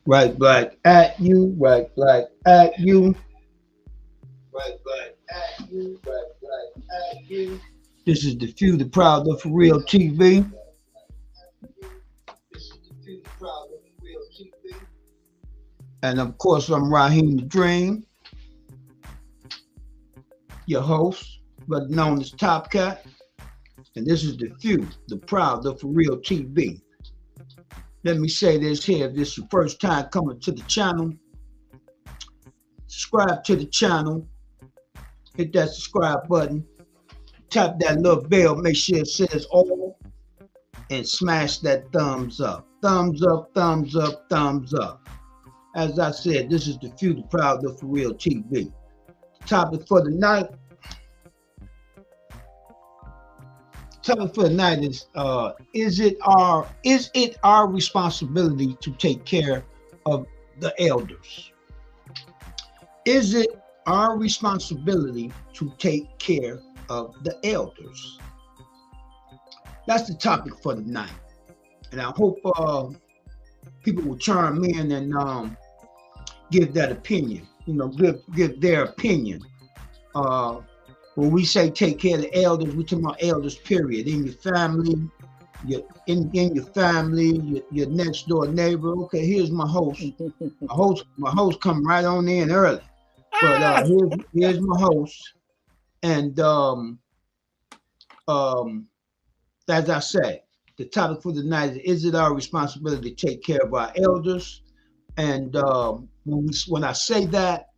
Right black at you, right black at you, right black at you, right black at you. This is the Few, the Proud, the For Real TV. This is the Few, the Proud, the For Real TV. And of course, I'm Raheem the Dream, your host, but known as Top Cat. And this is the Few, the Proud, the For Real TV. Let me say this here. If this is your first time coming to the channel, subscribe to the channel, hit that subscribe button, tap that little bell, make sure it says all, and smash that thumbs up. Thumbs up, thumbs up, thumbs up. As I said, this is the Few, the Proud, the For Real TV. Topic for the night. Topic for the night is it our responsibility to take care of the elders? Is it our responsibility to take care of the elders? That's the topic for the night, and I hope people will chime in and give that opinion. Give their opinion. When we say take care of the elders, we're talking about elders, period. In your family, in your family, your next door neighbor. Okay, here's my host. My host come right on in early. But here's my host. And as I say, the topic for the night is it our responsibility to take care of our elders? And when I say that,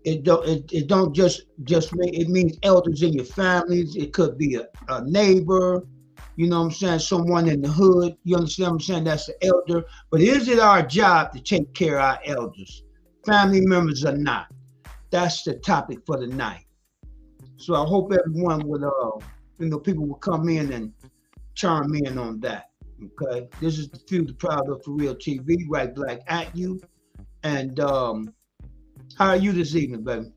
it don't just mean it means elders in your families. It could be a neighbor, you know what I'm saying, someone in the hood. You understand what I'm saying? That's the elder. But is it our job to take care of our elders? Family members or not? That's the topic for the night. So I hope everyone would people will come in and chime in on that. Okay. This is the Few, the Proud, the For Real TV, right black at you. And how are you this evening, baby?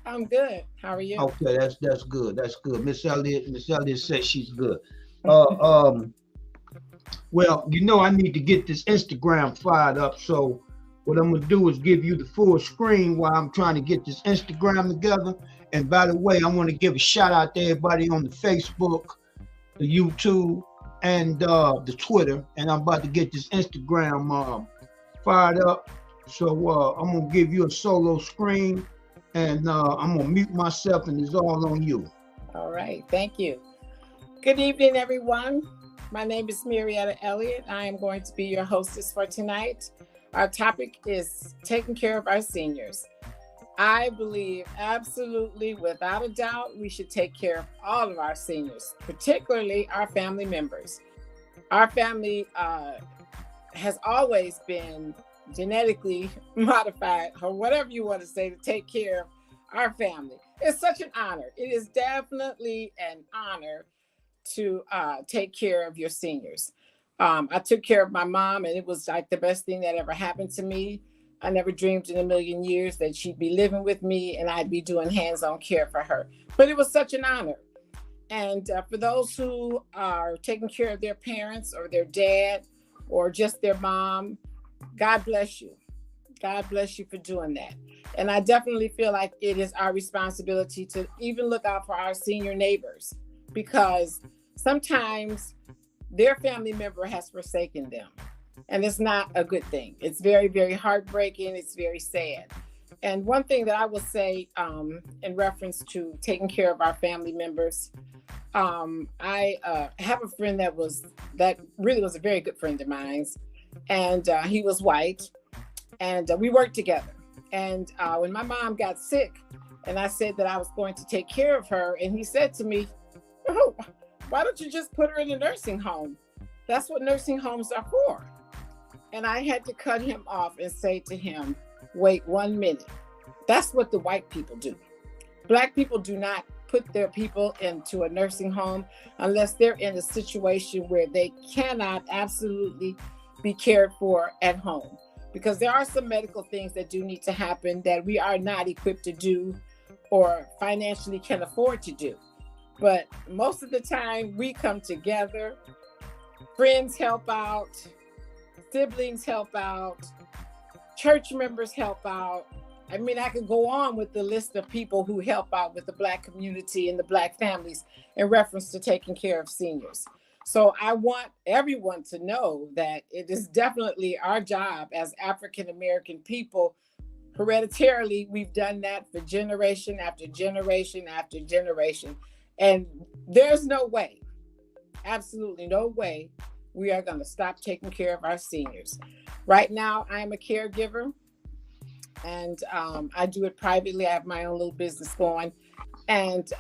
I'm good. How are you? Okay, that's good. That's good. Miss Elliott says she's good. Well, I need to get this Instagram fired up. So what I'm gonna do is give you the full screen while I'm trying to get this Instagram together. And by the way, I want to give a shout out to everybody on the Facebook, the YouTube, and the Twitter. And I'm about to get this Instagram fired up. So I'm gonna give you a solo screen, and I'm gonna mute myself, and it's all on you. All right, thank you. Good evening, everyone. My name is Marietta Elliott. I am going to be your hostess for tonight. Our topic is taking care of our seniors. I believe absolutely, without a doubt, we should take care of all of our seniors, particularly our family members. Our family has always been genetically modified, or whatever you want to say, to take care of our family. It's such an honor. It is definitely an honor to take care of your seniors. I took care of my mom, and it was like the best thing that ever happened to me. I never dreamed in a million years that she'd be living with me and I'd be doing hands-on care for her. But it was such an honor. And for those who are taking care of their parents or their dad or just their mom, God bless you. God bless you for doing that. And I definitely feel like it is our responsibility to even look out for our senior neighbors, because sometimes their family member has forsaken them. And it's not a good thing. It's very, very heartbreaking. It's very sad. And one thing that I will say in reference to taking care of our family members, I have a friend that really was a very good friend of mine. And he was white, and we worked together. And when my mom got sick, and I said that I was going to take care of her, and he said to me, "Oh, why don't you just put her in a nursing home? That's what nursing homes are for." And I had to cut him off and say to him, "Wait 1 minute. That's what the white people do. Black people do not put their people into a nursing home unless they're in a situation where they cannot absolutely be cared for at home. Because there are some medical things that do need to happen that we are not equipped to do or financially can afford to do. But most of the time we come together, friends help out, siblings help out, church members help out. I mean, I could go on with the list of people who help out with the Black community and the Black families in reference to taking care of seniors. So I want everyone to know that it is definitely our job as African-American people. Hereditarily, we've done that for generation after generation after generation. And there's no way, absolutely no way, we are going to stop taking care of our seniors. Right now, I'm a caregiver, and I do it privately. I have my own little business going. And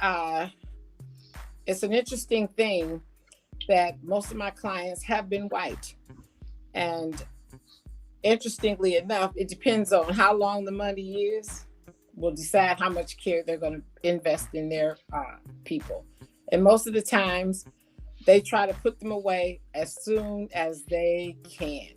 it's an interesting thing that most of my clients have been white. And interestingly enough, it depends on how long the money is, will decide how much care they're going to invest in their people. And most of the times, they try to put them away as soon as they can,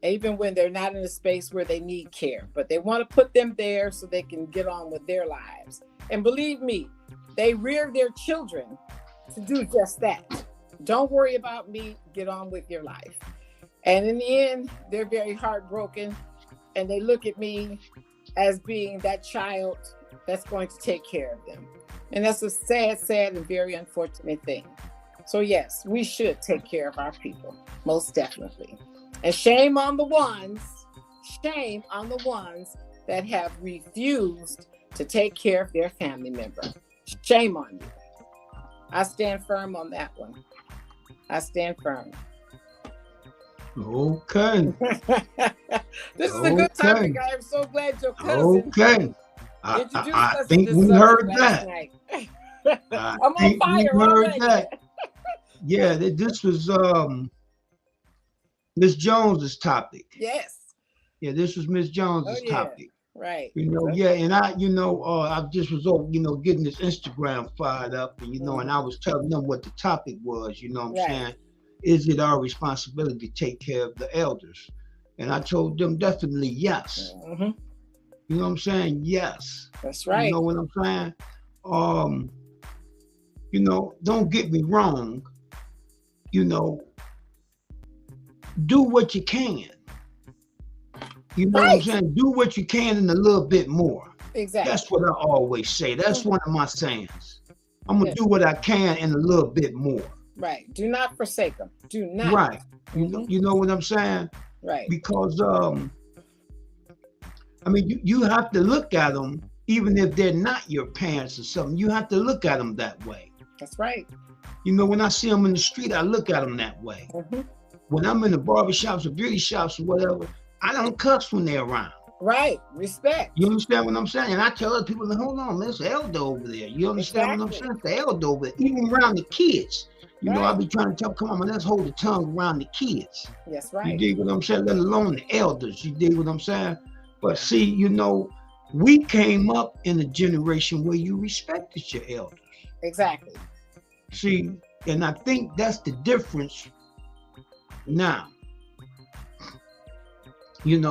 even when they're not in a space where they need care. But they want to put them there so they can get on with their lives. And believe me, they rear their children to do just that. Don't worry about me, get on with your life. And in the end, they're very heartbroken, and they look at me as being that child that's going to take care of them. And that's a sad, sad, and very unfortunate thing. So yes, we should take care of our people, most definitely. And shame on the ones that have refused to take care of their family member. Shame on you. I stand firm on that one. I stand firm. Okay. This is a good topic. I am so glad your cousin introduced I think we heard that. I'm on fire already. Yeah, this was Miss Jones's topic. Yes. Yeah, this was Miss Jones's topic. Right. And I just was getting this Instagram fired up, and and I was telling them what the topic was, saying, is it our responsibility to take care of the elders? And I told them definitely yes. Mm-hmm. You know what I'm saying? Yes. That's right. You know what I'm saying? Don't get me wrong, do what you can. You know what I'm saying? Do what you can and a little bit more. Exactly. That's what I always say. That's one of my sayings. I'm going to do what I can and a little bit more. Right. Do not forsake them. Do not. Right. You know what I'm saying? Right. Because, you have to look at them, even if they're not your parents or something. You have to look at them that way. That's right. When I see them in the street, I look at them that way. Mm-hmm. When I'm in the barbershops or beauty shops or whatever, I don't cuss when they're around. Right. Respect. You understand what I'm saying? And I tell other people, hold on, there's an elder over there. You understand what I'm saying? The elder over there. Even around the kids. I be trying to tell, come on, man, let's hold the tongue around the kids. That's right. You dig what I'm saying? Let alone the elders. You dig what I'm saying? But see, we came up in a generation where you respected your elders. Exactly. See, and I think that's the difference now. These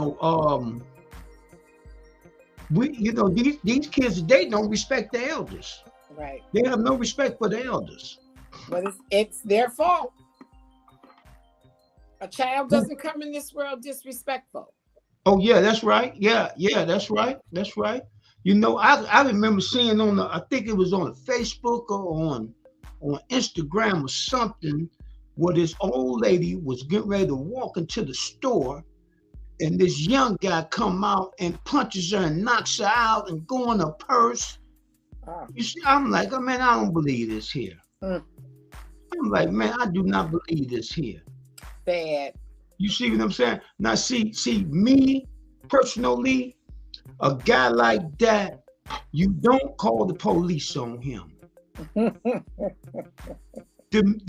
kids today don't respect the elders. Right. They have no respect for the elders. But it's their fault. A child doesn't come in this world disrespectful. Oh yeah, that's right. Yeah, that's right. That's right. I remember seeing I think it was on Facebook or on Instagram or something, where this old lady was getting ready to walk into the store, and this young guy come out and punches her and knocks her out and go in her purse. You see, I'm like, oh man, I don't believe this here. I'm like, man, I do not believe this here. Bad. You see what I'm saying? Now, see, me personally, a guy like that, you don't call the police on him. The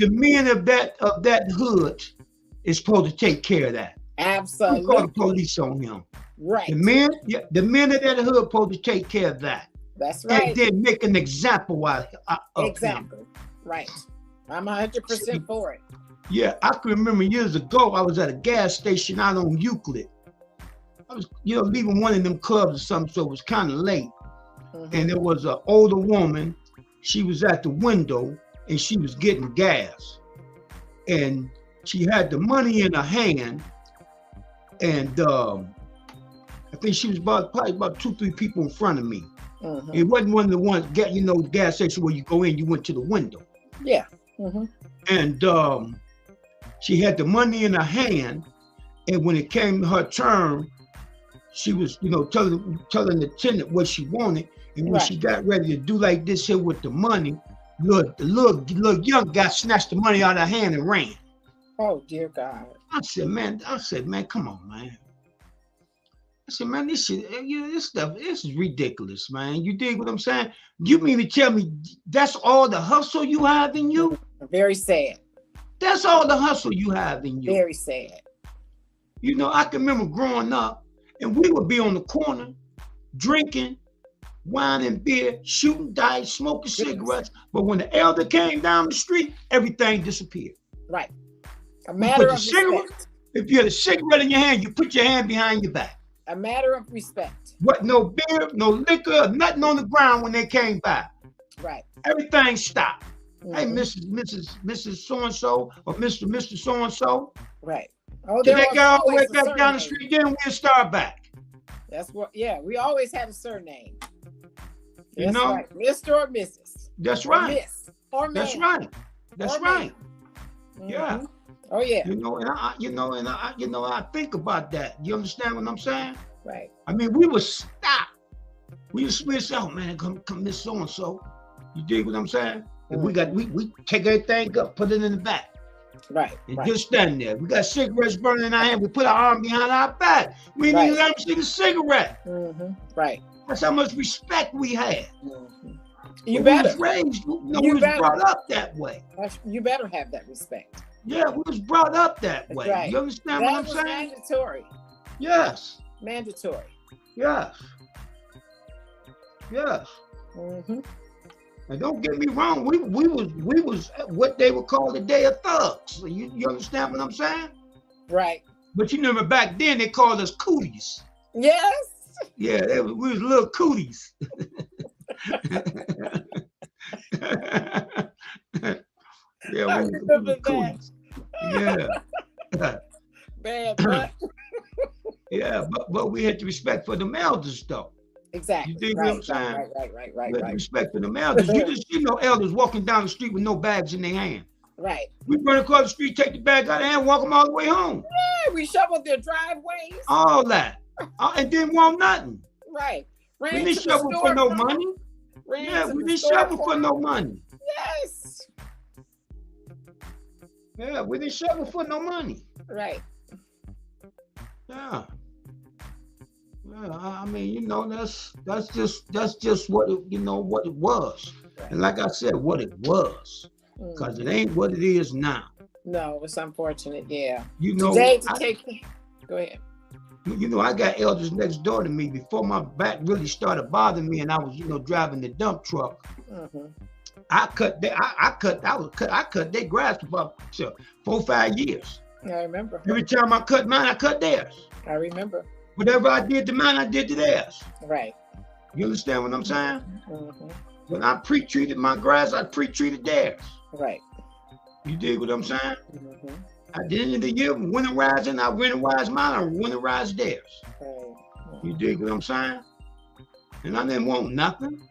men of that hood is supposed to take care of that. Absolutely. You call the police on him. Right. The men of that hood supposed to take care of that. That's right. And then make an example of exactly. him. Right. I'm 100% for it. Yeah, I can remember years ago, I was at a gas station out on Euclid. I was, leaving one of them clubs or something, so it was kind of late. Mm-hmm. And there was an older woman. She was at the window and she was getting gas. And she had the money in her hand. And I think she was probably about 2-3 people in front of me. Mm-hmm. It wasn't one of the ones gas station where you go in, you went to the window. Yeah. Mm-hmm. And she had the money in her hand, and when it came to her turn, she was, telling the attendant what she wanted. And when she got ready to do like this here with the money, the little young guy snatched the money out of her hand and ran. Oh, dear God. I said, man, come on, man. I said, man, this stuff is ridiculous, man. You dig what I'm saying? You mean to tell me that's all the hustle you have in you? Very sad. That's all the hustle you have in you. Very sad. I can remember growing up, and we would be on the corner drinking wine and beer, shooting dice, smoking cigarettes. But when the elder came down the street, everything disappeared. Right. A matter of respect. If you had a cigarette in your hand, you put your hand behind your back. A matter of respect. What? No beer, no liquor, nothing on the ground when they came by. Right. Everything stopped. Mm-hmm. Hey, Mrs. So-and-so or Mr. So-and-so. Right. Oh, they got all the way back down the street, then we'll start back. That's what, we always had a surname. That's right. Mr. or Mrs. That's right. Or Miss. Or man. That's right. That's right. Mm-hmm. Yeah. Oh yeah. I think about that. You understand what I'm saying? Right. I mean, we would stop. We would say, oh man, come Miss So-and-so. You dig what I'm saying? Mm-hmm. We take everything up, put it in the back. Right. And just stand there. We got cigarettes burning in our hand. We put our arm behind our back. We didn't even let them see the cigarette. Mm-hmm. Right. That's how much respect we had. Mm-hmm. You better. We was brought up that way. You better have that respect. Yeah, we was brought up that way. Right. You understand what I'm saying? Mandatory. Yes. Mandatory. Yes. Yes. Mm-hmm. And don't get me wrong, we was what they would call the day of thugs. You understand what I'm saying? Right. But you remember back then they called us cooties. Yes. Yeah, we was little cooties. Yeah, I remember that. Cooties. Yeah. Bad, but yeah, but we had to respect for the elders though. Exactly. You dig what I'm saying? Right. Respect for the elders. You just see no elders walking down the street with no bags in their hand. Right. We run across the street, take the bag out of their hand, walk them all the way home. Yeah, we shoveled their driveways. All that. And didn't want nothing. Right. We didn't shovel for no money. Yeah, we didn't shovel for no money. Yes. Yeah, we didn't shovel for no money. Right. Yeah. Yeah, I mean, that's just what what it was. Right. And like I said, what it was. Because it ain't what it is now. No, it's unfortunate, yeah. Today go ahead. I got elders next door to me before my back really started bothering me and I was, driving the dump truck. Mm-hmm. I cut their grass for about 4 or 5 years. I remember. Every time I cut mine, I cut theirs. I remember. Whatever I did to mine, I did to theirs. Right. You understand what I'm saying? Mm-hmm. When I pre-treated my grass, I pre-treated theirs. Right. You dig what I'm saying? Mm-hmm. At the end of the year, winterizing, I winterize mine, I winterize theirs. Right. You dig what I'm saying? And I didn't want nothing.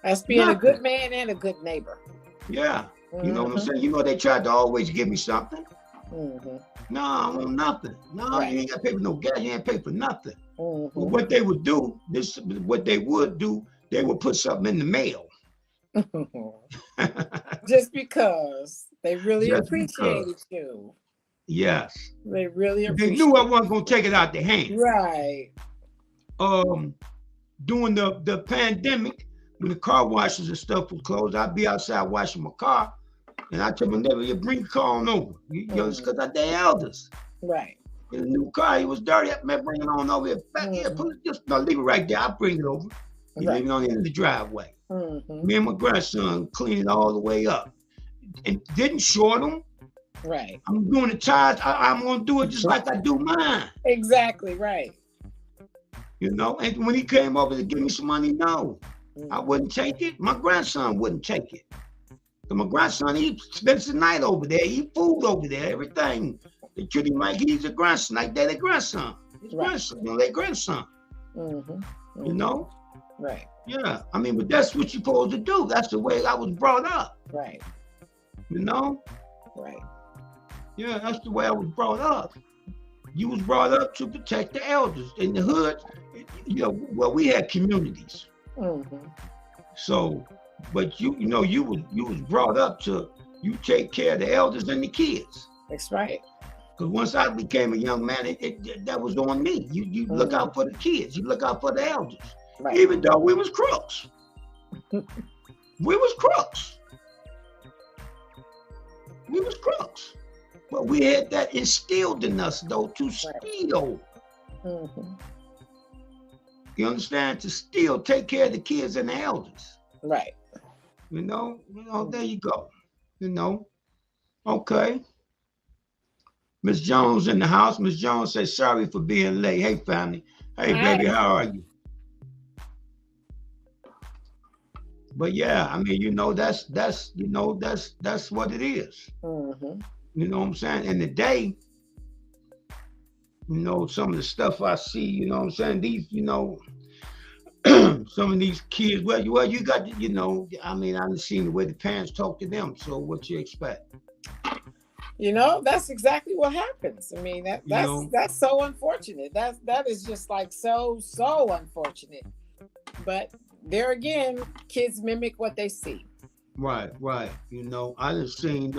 That's being a good man and a good neighbor. Yeah. Mm-hmm. You know what I'm saying? They tried to always give me something. Mm-hmm. No, I want nothing. No, right. You ain't got to pay for no gas. You ain't pay for nothing. Mm-hmm. But what they would do, they would put something in the mail. Just because they really appreciated you. Yes. They really appreciated. They knew I wasn't going to take it out their hand. Right. During the pandemic, when the car washes and stuff was closed, I'd be outside washing my car. And I told my neighbor, you bring the car on over. Because they're elders. Right. In a new car, it was dirty. I man, bring it on over here. Back here, leave it right there. I'll bring it over. You leave it on the end of the driveway. Mm-hmm. Me and my grandson cleaned it all the way up. And didn't short them. Right. I'm doing the tires. I'm going to do it just like I do mine. Exactly, right. And when he came over to give me some money, no. I wouldn't take it. My grandson wouldn't take it. So my grandson, he spends the night over there. He eat food over there, everything. They treat him like he's a grandson, like they're their grandson. His grandson, their grandson. You know? Right. Yeah. I mean, but that's what you're supposed to do. That's the way I was brought up. Right. You know? Right. Yeah, that's the way I was brought up. You was brought up to protect the elders. In the hood, you know, well, we had communities. So, but you was brought up to you take care of the elders and the kids. That's right. Because once I became a young man, that was on me. You look out for the kids. You look out for the elders. Right. Even though we was crooks. We was crooks. We was crooks. But we had that instilled in us, though, to steal. You understand? To still take care of the kids and the elders. Right. You know, there you go. You know. Okay. Miss Jones in the house. Miss Jones says, sorry for being late. Hey, family. Hey, baby, how are you? But yeah, I mean, that's what it is. You know what I'm saying? In the day, some of the stuff I see, you know what I'm saying? These, some of these kids, well, you got, I mean, I've seen the way the parents talk to them. So what you expect? That's exactly what happens. I mean, that's so unfortunate. That is just like so unfortunate. But there again, kids mimic what they see. Right. I just seen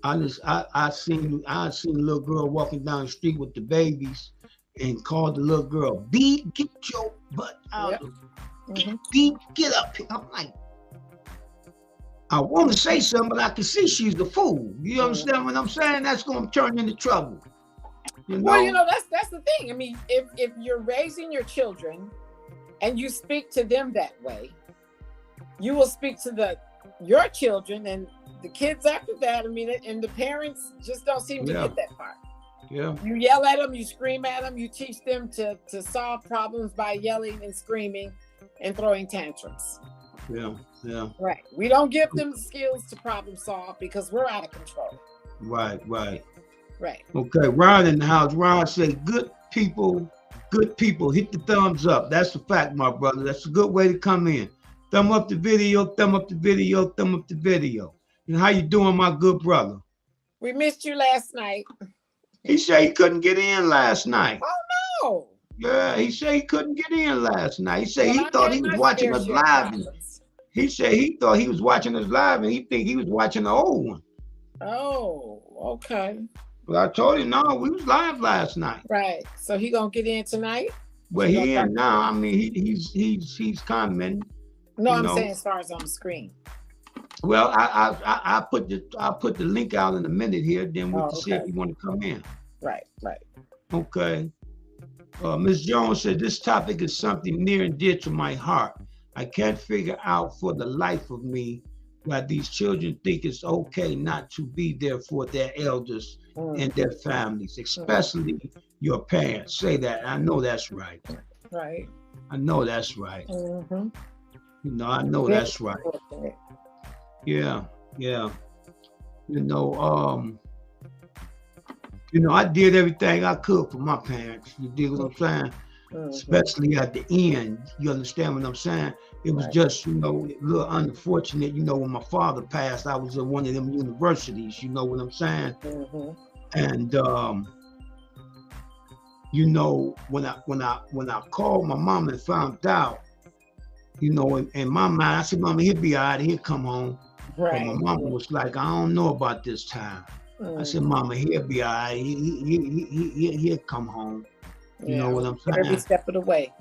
I seen a little girl walking down the street with the babies and called the little girl, get your butt out of get up here. I'm like, I want to say something, but I can see she's the fool. You understand what I'm saying? That's going to turn into trouble. Well, that's the thing. I mean, if you're raising your children and you speak to them that way, you will speak to your children and the kids after that. I mean, and the parents just don't seem to get that part. Yeah. You yell at them, you scream at them, you teach them to solve problems by yelling and screaming and throwing tantrums. Yeah. Right. We don't give them the skills to problem solve because we're out of control. Right. Okay. Ron in the house. Ron said, good people, hit the thumbs up. That's a fact, my brother. That's a good way to come in. Thumb up the video. And how you doing, my good brother? We missed you last night. He said he couldn't get in last night. Oh, no. Yeah, he said he couldn't get in last night. He said he thought he was watching us live. He said he thought he was watching us live and he think he was watching the old one. Oh, okay. But I told him, no, we was live last night. Right. So he gonna get in tonight? Well, he in now. I mean, he's commenting. No, I'm saying as far as on the screen. Well, I put the link out in a minute here. Then we can see if you want to come in. Right. Okay. Ms. Jones said this topic is something near and dear to my heart. I can't figure out for the life of me why these children think it's okay not to be there for their elders and their families, especially your parents. Say that. I know that's right. Right. I know that's right. I know that's right. Yeah. I did everything I could for my parents. You dig what I'm saying? Especially at the end. You understand what I'm saying? It was just, a little unfortunate. When my father passed, I was at one of them universities. You know what I'm saying? And when I called my mom and found out, in my mind, I said, Mama, he'll be all right. He'll come home. Right. But my mama was like, I don't know about this time. I said, Mama, he'll be all right. He'll come home. You know what I'm saying? Every step of the way.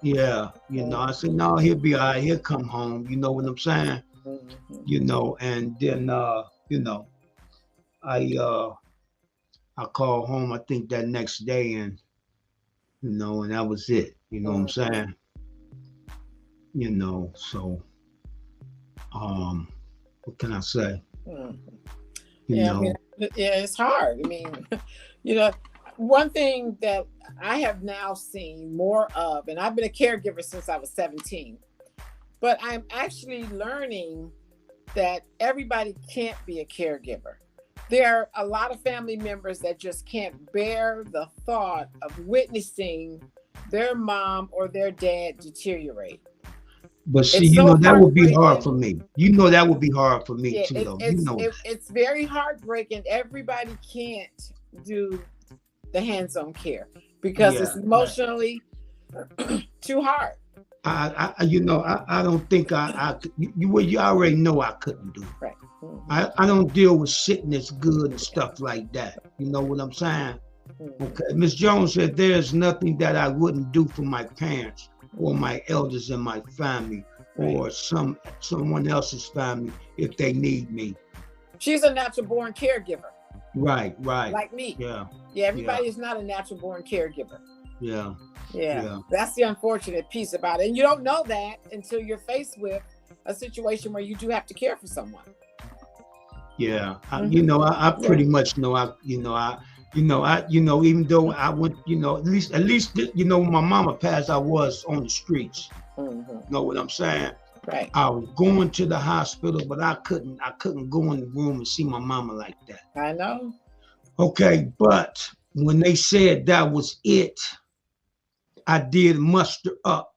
Yeah. I said, no, he'll be all right. He'll come home. You know what I'm saying? And then, I called home, I think that next day and that was it. You know what I'm saying? So, what can I say? It's hard. I mean, one thing that I have now seen more of, and I've been a caregiver since I was 17, but I'm actually learning that everybody can't be a caregiver. There are a lot of family members that just can't bear the thought of witnessing their mom or their dad deteriorate. But see, It's so that would be hard heartbreaking. for me. That would be hard for me Yeah, too, though. You know that. it's very heartbreaking. Everybody can't do the hands-on care because Yeah. it's emotionally too hard. I don't think I could. You already know I couldn't do it. Right. I don't deal with sickness good and stuff like that. You know what I'm saying? Okay. Miss Jones said there's nothing that I wouldn't do for my parents or my elders in my family or someone else's family if they need me. She's a natural born caregiver. Right. Like me. Yeah. Yeah, everybody is not a natural born caregiver. Yeah. That's the unfortunate piece about it. And you don't know that until you're faced with a situation where you do have to care for someone. Yeah. I pretty much know even though I went, at least when my mama passed, I was on the streets. You know what I'm saying? Right. I was going to the hospital, but I couldn't go in the room and see my mama like that. I know. Okay, but when they said that was it, I did muster up.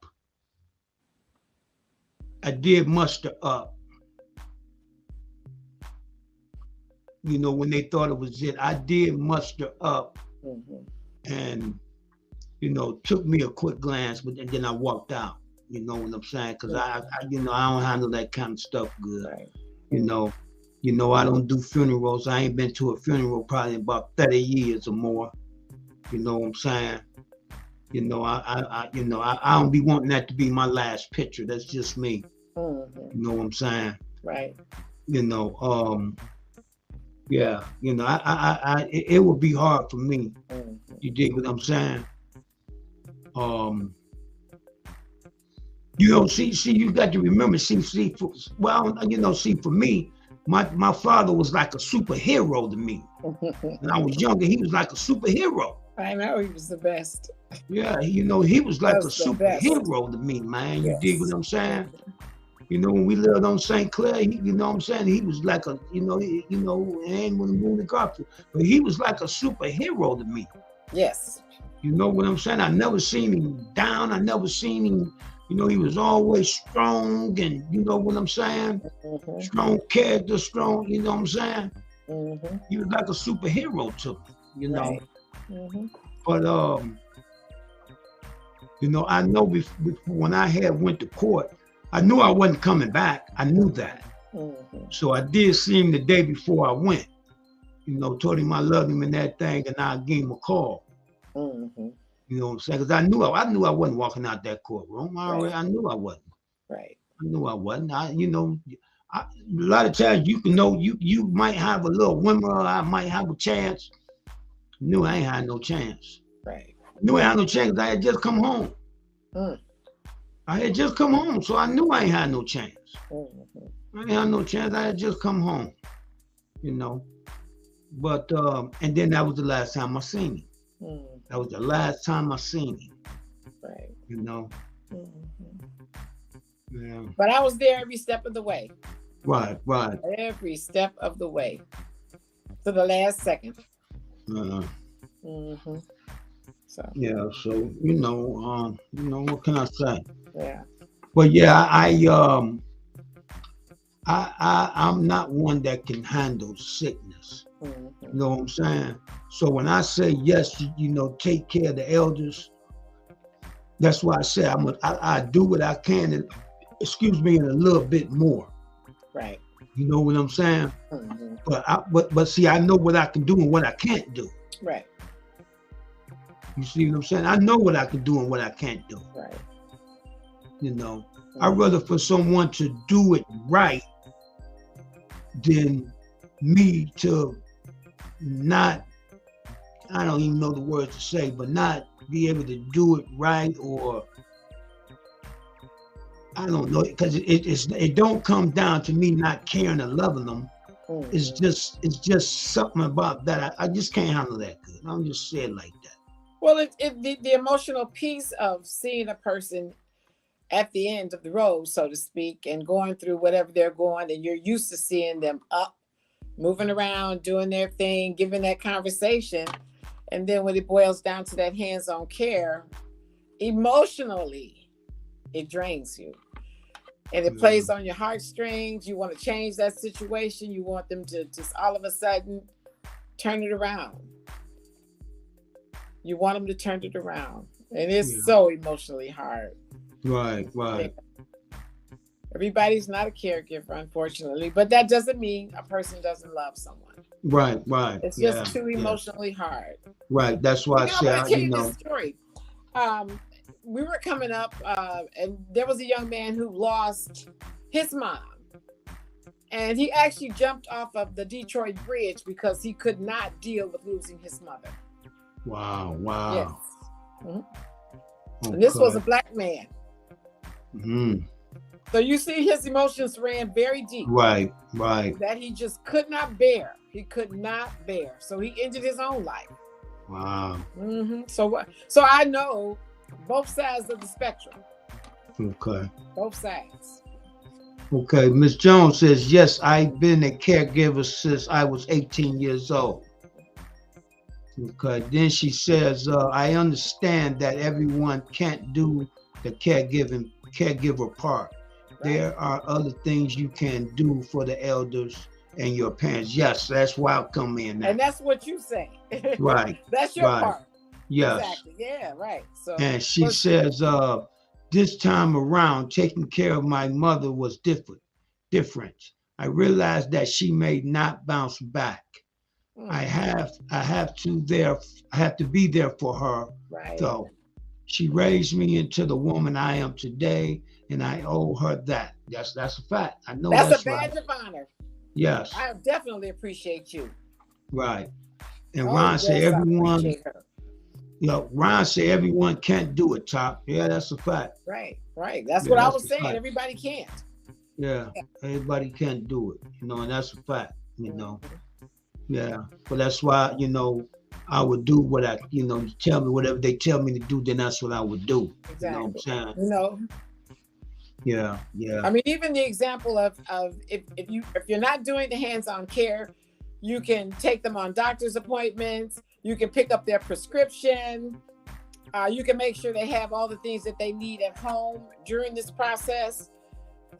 When they thought it was it, I did muster up and, took me a quick glance, but then I walked out. You know what I'm saying? Because I don't handle that kind of stuff good. Right. I don't do funerals. I ain't been to a funeral probably about 30 years or more. You know what I'm saying? I don't be wanting that to be my last picture. That's just me. You know what I'm saying? Right. Yeah. It would be hard for me. You dig what I'm saying? See, you got to remember, for me, my father was like a superhero to me. When I was younger, he was like a superhero. I know, he was the best. Yeah, he was like a superhero to me, man. You dig what I'm saying? When we lived on St. Clair, you know what I'm saying? He was like a, and when the moon and carpet, but he was like a superhero to me. Yes. You know what I'm saying? I never seen him down. I never seen him, he was always strong, and you know what I'm saying? Strong character, strong, you know what I'm saying? He was like a superhero to me, Right. But, I know when I went to court, I knew I wasn't coming back. I knew that. So I did see him the day before I went. Told him I loved him and that thing, and I gave him a call. You know what I'm saying? Because I knew I wasn't walking out that courtroom. I knew I wasn't. Right. I knew I wasn't. A lot of times you might have a little whimper, or I might have a chance. I knew I ain't had no chance. Right. I knew I had no chance because I had just come home. I had just come home, so I knew I ain't had no chance. I ain't had no chance. I had just come home, But and then that was the last time I seen him. That was the last time I seen him. Right. Yeah. But I was there every step of the way. Right. Every step of the way. To the last second. So. Yeah, so what can I say? Yeah. But yeah, I'm not one that can handle sickness. You know what I'm saying? So when I say yes, take care of the elders, that's why I say I do what I can, and and a little bit more. Right. You know what I'm saying? But see, I know what I can do and what I can't do. Right. You see what I'm saying? I know what I can do and what I can't do. Right. I'd rather for someone to do it right than me to not, I don't even know the words to say, but not be able to do it right, or I don't know, because it don't come down to me not caring or loving them. It's just something about that. I just can't handle that good. I'm just saying like that. Well, the emotional piece of seeing a person at the end of the road, so to speak, and going through whatever they're going, and you're used to seeing them up, moving around, doing their thing, giving that conversation. And then when it boils down to that hands-on care, emotionally, it drains you. And it plays on your heartstrings. You want to change that situation. You want them to just all of a sudden turn it around. You want them to turn it around. And it's so emotionally hard. Right. Everybody's not a caregiver, unfortunately, but that doesn't mean a person doesn't love someone. Right. It's just too emotionally hard. Right. That's why I say, I tell you this story. We were coming up, and there was a young man who lost his mom. And he actually jumped off of the Detroit Bridge because he could not deal with losing his mother. Wow. Yes. Mm-hmm. Okay. And this was a Black man. Mm-hmm. So you see his emotions ran very deep. Right. That he just could not bear. He could not bear. So he ended his own life. Wow. Mm-hmm. So I know both sides of the spectrum. Okay. Both sides. Okay. Ms. Jones says, yes, I've been a caregiver since I was 18 years old. Okay. Then she says, I understand that everyone can't do the caregiver part. Right. There are other things you can do for the elders and your parents. Yes, that's why I come in now. And that's what you say. Right. That's your part. Yes. Exactly. Yeah, right. So, and she says, this time around, taking care of my mother was different. I realized that she may not bounce back. I have to be there for her. Right. So she raised me into the woman I am today, and I owe her that. That's a fact. I know that's a badge of honor. Yes. I definitely appreciate you. Right. And Ron said everyone. Ron said everyone can't do it, Top. Yeah, that's a fact. Right. That's what I was saying. Fact. Everybody can't. Yeah, everybody can't do it, and that's a fact, Yeah, but that's why, I would do what you tell me, whatever they tell me to do, then that's what I would do. Exactly. You know what I'm saying? Yeah. I mean, even the example of if you're not doing the hands-on care, you can take them on doctor's appointments. You can pick up their prescription. You can make sure they have all the things that they need at home during this process.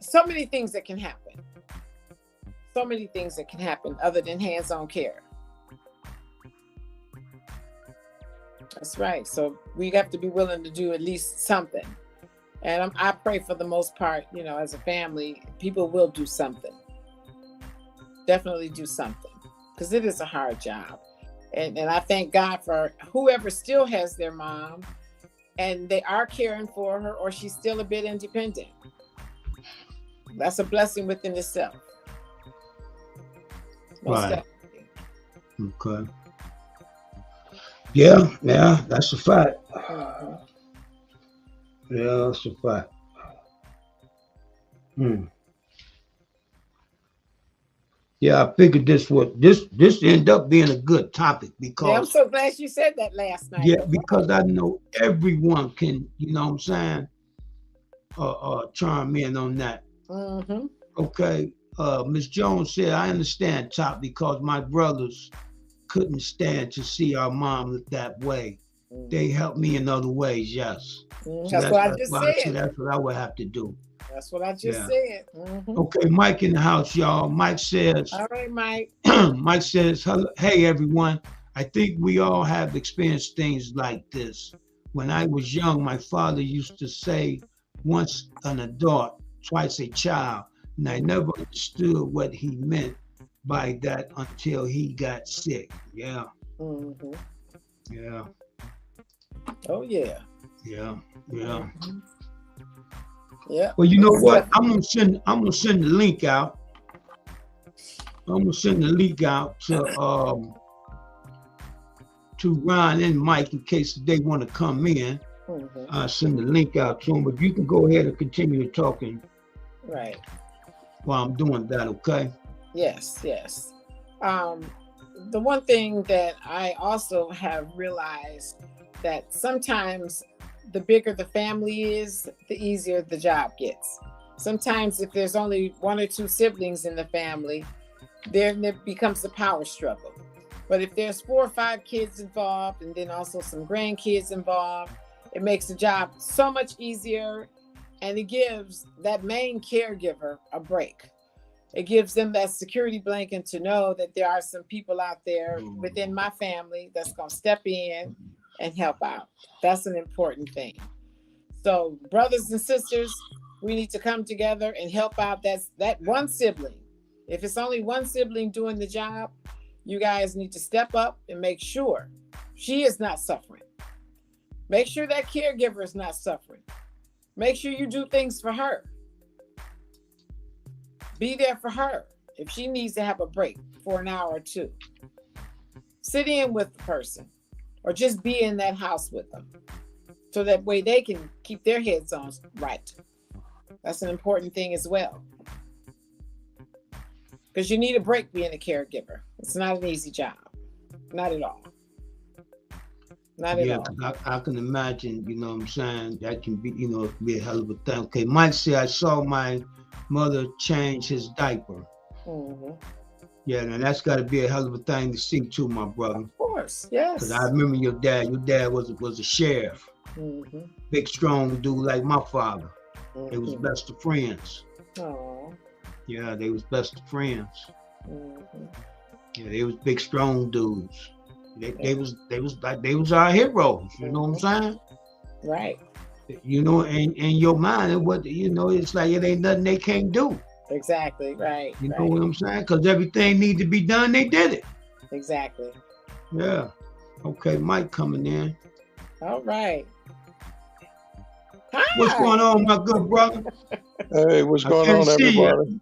So many things that can happen. So many things that can happen other than hands-on care. That's right. So we have to be willing to do at least something. And I pray for the most part, as a family, people will do something. Definitely do something. Because it is a hard job. And I thank God for whoever still has their mom and they are caring for her, or she's still a bit independent. That's a blessing within itself. Most definitely. Okay. Yeah, that's a fact. Mm-hmm. Yeah, that's a fact. Yeah, I figured this ended up being a good topic because I'm so glad you said that last night. Yeah, because I know everyone can, chime in on that. Mm-hmm. Okay. Ms. Jones said, I understand, Top, because my brothers couldn't stand to see our mom that way. Mm-hmm. They helped me in other ways, yes. Mm-hmm. So that's what I just said. That's what I would have to do. That's what I just said. Mm-hmm. Okay, Mike in the house, y'all. Mike says, all right, Mike. Mike says, hey, everyone. I think we all have experienced things like this. When I was young, my father used to say, once an adult, twice a child. And I never understood what he meant by that until he got sick. Yeah. Mm-hmm. Yeah. Oh, yeah. Yeah. Mm-hmm. Yeah. Well, you know what? I'm gonna send the link out. I'm gonna send the link out to Ron and Mike in case they want to come in. Mm-hmm. I'll send the link out to them, but you can go ahead and continue talking. Right. While I'm doing that, okay? Yes. The one thing that I also have realized that sometimes the bigger the family is, the easier the job gets. Sometimes if there's only one or two siblings in the family, then it becomes a power struggle. But if there's 4 or 5 kids involved and then also some grandkids involved, It makes the job so much easier, and it gives that main caregiver a break. It gives them that security blanket to know that there are some people out there within my family that's going to step in and help out. That's an important thing. So, brothers and sisters, we need to come together and help out that one sibling. If it's only one sibling doing the job, you guys need to step up and make sure she is not suffering. Make sure that caregiver is not suffering. Make sure you do things for her. Be there for her if she needs to have a break for an hour or two. Sit in with the person or just be in that house with them so that way they can keep their heads on right. That's an important thing as well. Because you need a break being a caregiver. It's not an easy job. Not at all. Not at all. I can imagine, you know what I'm saying, that can be, you know, it can be a hell of a thing. Okay, Mike said, I saw my mother change his diaper. Mm-hmm. Yeah, now that's got to be a hell of a thing to see too, my brother. Of course, yes. Because I remember your dad was a sheriff. Mm-hmm. Big, strong dude like my father. Mm-hmm. They was best of friends. Oh. Yeah, they was best of friends. Mm-hmm. Yeah, they was big, strong dudes. They was our heroes. You know what I'm saying? Right. You know, in your mind, what you know, it's like it ain't nothing they can't do. Exactly. Right. You know what I'm saying? Because everything need to be done, they did it. Exactly. Yeah. Okay, Mike coming in. All right. Hi. What's going on, my good brother? Hey, what's going on, everybody?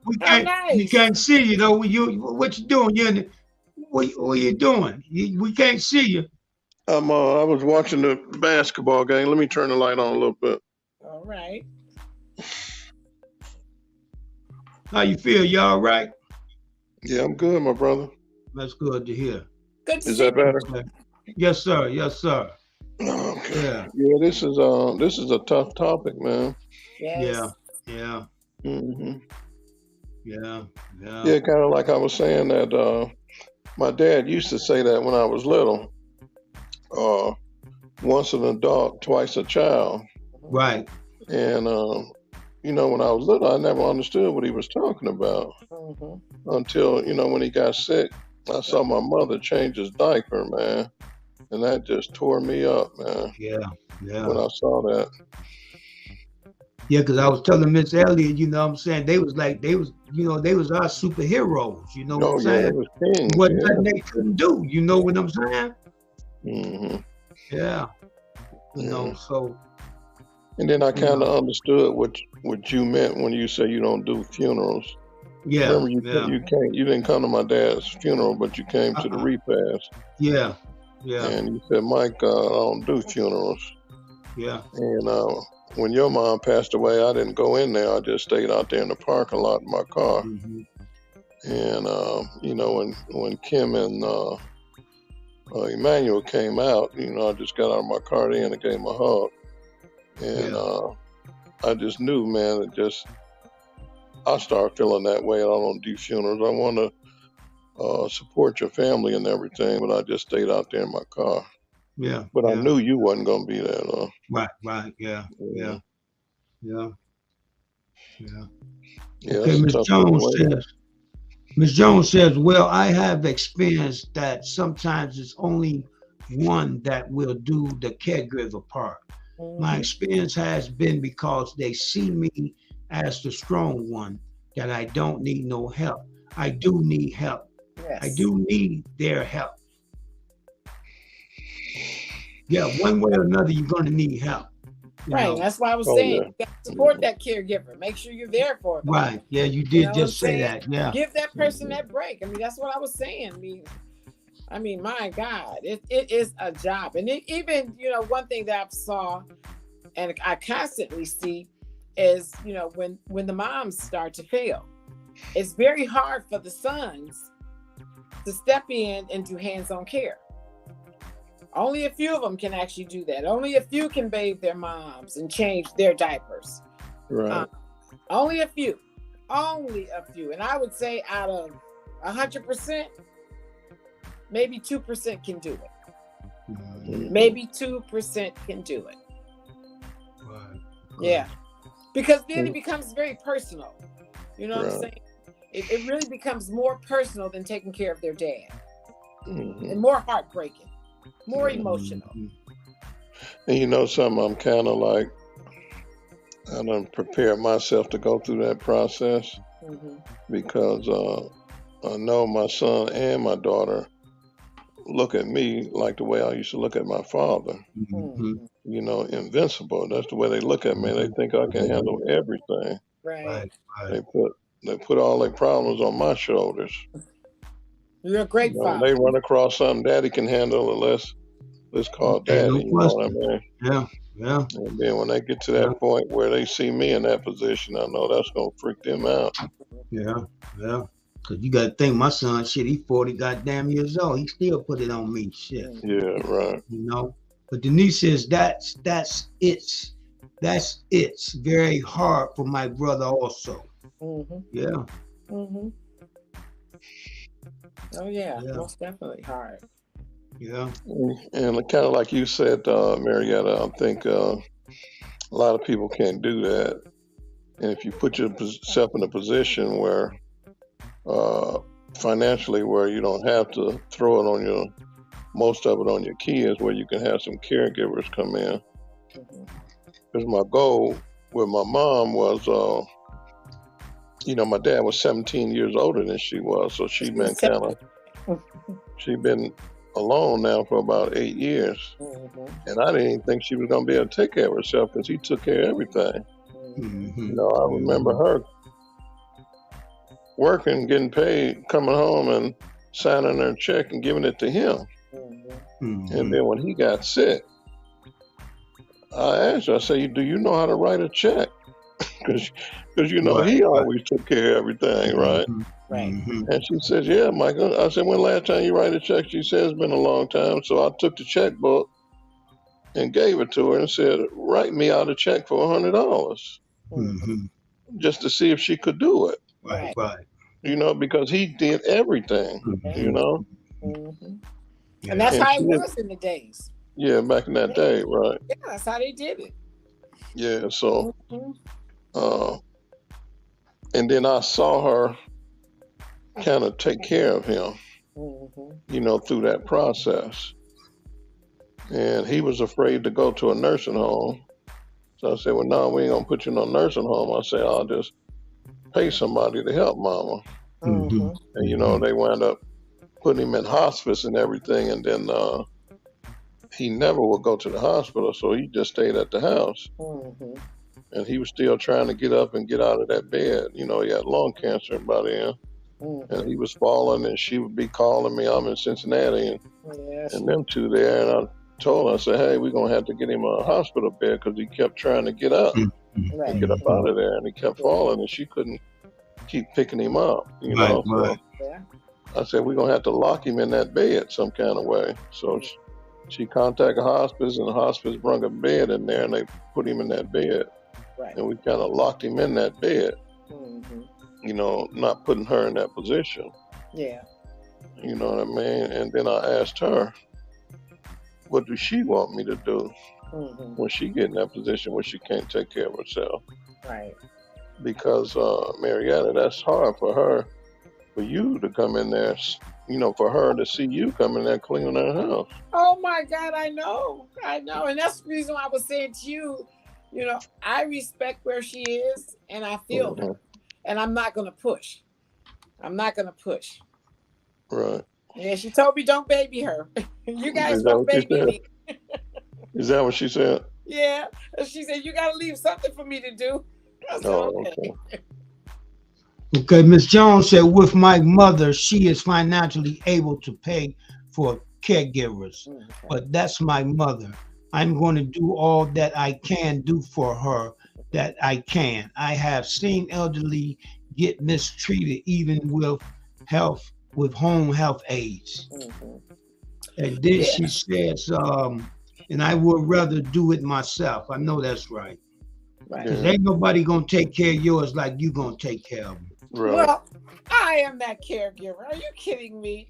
We can't see you though. What you doing? What you doing? We can't see you. I was watching the basketball game. Let me turn the light on a little bit. All right. How you feel? You all right? Yeah, I'm good, my brother. That's good to hear. Good to Is see that better? Yes, sir. Yes, sir. Okay. Yeah. Yeah, this is a tough topic, man. Yes. Yeah. Mm-hmm. Yeah. Yeah, kind of like I was saying that my dad used to say that when I was little. Once an adult, twice a child. Right. And you know, when I was little, I never understood what he was talking about until, you know, when he got sick. I saw my mother change his diaper, man, and that just tore me up, man. Yeah. When I saw that. Yeah, because I was telling Miss Elliott, you know what I'm saying, they was our superheroes, you know what I'm saying? It was kings, Wasn't nothing they couldn't do, you know what I'm saying? Mm-hmm. Yeah. You know, so. And then I kind of understood what you meant when you say you don't do funerals. Yeah. Remember, you didn't come to my dad's funeral, but you came to the repast. Yeah. And you said, Mike, I don't do funerals. Yeah. And when your mom passed away, I didn't go in there. I just stayed out there in the parking lot in my car. Mm-hmm. And you know, when Kim and Emmanuel came out, you know, I just got out of my car then and gave him a hug. And I just knew, man, I started feeling that way. I don't do funerals. I want to support your family and everything, but I just stayed out there in my car. Yeah. But I knew you wasn't going to be there, though. Right. Yeah. Yeah, okay, Ms. Jones says, well, I have experienced that sometimes it's only one that will do the caregiver part. My experience has been because they see me as the strong one, that I don't need no help. I do need help. Yes. I do need their help. Yeah, one way or another, you're going to need help. Right, that's why I was saying, you got to support that caregiver. Make sure you're there for them. Right, yeah, you did just say that, yeah. Give that person that break. I mean, that's what I was saying. I mean, my God, it is a job. And even, you know, one thing that I saw and I constantly see is, you know, when the moms start to fail, it's very hard for the sons to step in and do hands-on care. Only a few of them can actually do that. Only a few can bathe their moms and change their diapers. Right. Only a few. And I would say out of 100%, maybe 2% can do it. Maybe 2% can do it. Yeah. Because then it becomes very personal. You know what I'm Right. saying? It really becomes more personal than taking care of their dad. Mhm. And more heartbreaking, more Yeah. emotional. And you know something, I'm kind of like, I done prepared myself to go through that process Mhm. because I know my son and my daughter look at me like the way I used to look at my father. Mhm. You know, invincible. That's the way they look at me. They think I can handle everything. Right. They put all their problems on my shoulders. You're a You great know, father. they run across something daddy can handle, and let's call Ain't no daddy. You know what I question. mean? Yeah. And then when they get to Yeah. that point where they see me in that position, I know that's gonna freak them out. Yeah. Cause you gotta think my son, shit, he 40 goddamn years old. He still put it on me. Shit. Yeah, right. You know. But Denise says it's very hard for my brother also. Mhm. Yeah. Mhm. Oh yeah, Yeah. most definitely hard. Yeah. And kind of like you said, Marietta, I think a lot of people can't do that. And if you put yourself in a position where financially, where you don't have to throw it on most of it on your kids, where you can have some caregivers come in. Mhm. Because my goal with my mom was, my dad was 17 years older than she was, so she'd been alone now for about 8 years. Mhm. And I didn't even think she was going to be able to take care of herself because he took care of everything. Mhm. You know, I remember her working, getting paid, coming home and signing her check and giving it to him. Mhm. And then when he got sick, I asked her, I said, do you know how to write a check? Because he always took care of everything, right? Right. And she says, yeah, Michael. I said, when last time you write a check? She said, it's been a long time. So I took the checkbook and gave it to her and said, write me out a check for $100 just to see if she could do it. Right. Because he did everything, Mhm. And that's And how she it did, was in the days. yeah, back in that day, right? Yeah, that's how they did it. Yeah, so, Mhm. and then I saw her kind of take care of him, Mhm. through that process. And he was afraid to go to a nursing home. So I said, well, no, we ain't gonna put you in a nursing home. I said, I'll just pay somebody to help mama. Mhm. And, they wound up putting him in hospice and everything. And then he never would go to the hospital. So he just stayed at the house. Mhm. And he was still trying to get up and get out of that bed. He had lung cancer by then. And he was falling, and she would be calling me. I'm in Cincinnati, Yes. and them two there. And I told her, I said, hey, we're going to have to get him a hospital bed because he kept trying to get up and Right. get up out of there. And he kept falling, and she couldn't keep picking him up, So Yeah. I said, we're going to have to lock him in that bed some kind of way. So she contacted hospice, and the hospice brought a bed in there, and they put him in that bed. Right. And we kind of locked him in that bed, not putting her in that position. Yeah. You know what I mean? And then I asked her, what does she want me to do when she get in that position where she can't take care of herself? Right. Because, Marietta, that's hard for you to come in there, for her to see you come in there cleaning her house. Oh my God, I know. And that's the reason why I was saying to you, I respect where she is and I feel her. And I'm not going to push. Right. Yeah, she told me don't baby her. You guys Is that don't what she baby said? me. Is that what she said? Yeah. She said, you got to leave something for me to do. I said, okay. Okay, Miss Jones said, with my mother, she is financially able to pay for caregivers, but that's my mother. I'm going to do all that I can do for her that I can. I have seen elderly get mistreated, even with home health aides. And then she says, and I would rather do it myself. I know that's right. Because ain't nobody going to take care of yours like you going to take care of them. Right. Well, I am that caregiver. Are you kidding me?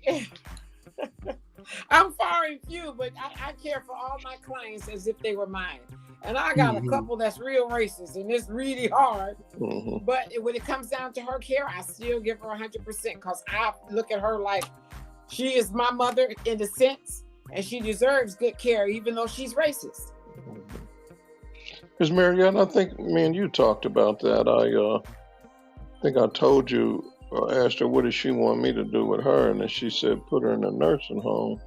I'm far and few, but I care for all my clients as if they were mine. And I got a Mhm. couple that's real racist, and it's really hard. Mhm. But when it comes down to her care, I still give her 100% because I look at her like she is my mother in a sense, and she deserves good care, even though she's racist. Because Marianne, I think me and you talked about that. I think I told you, asked her what does she want me to do with her, and then she said put her in a nursing home,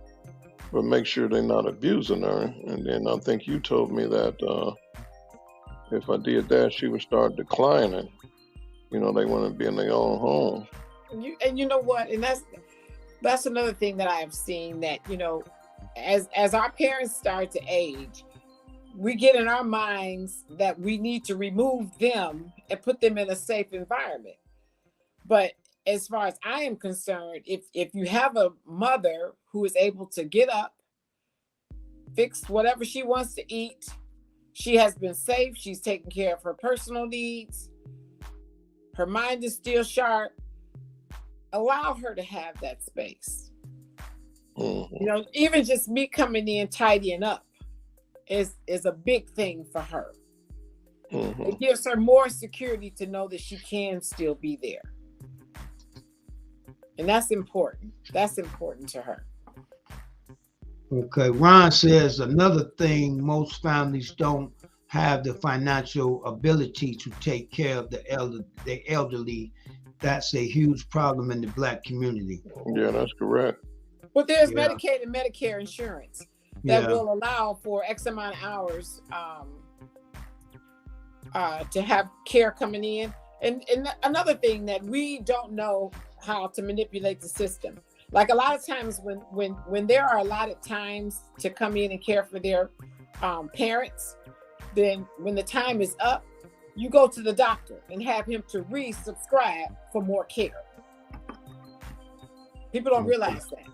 but make sure they're not abusing her. And then I think you told me that if I did that, she would start declining. You know, they want to be in their own home. And you know what? And that's another thing that I have seen, that as our parents start to age, we get in our minds that we need to remove them and put them in a safe environment. But as far as I am concerned, if you have a mother who is able to get up, fix whatever she wants to eat, she has been safe, she's taking care of her personal needs, her mind is still sharp, allow her to have that space. Mhm. Even just me coming in tidying up is a big thing for her. Mhm. It gives her more security to know that she can still be there. And that's important. That's important to her. Okay, Ron says another thing, most families don't have the financial ability to take care of the elderly. That's a huge problem in the Black community. Yeah, that's correct. But there's Yeah. Medicaid and Medicare insurance that will allow for X amount of hours to have care coming in. And another thing that we don't know how to manipulate the system. Like a lot of times when there are allotted times to come in and care for their parents, then when the time is up, you go to the doctor and have him to resubscribe for more care. People don't realize that.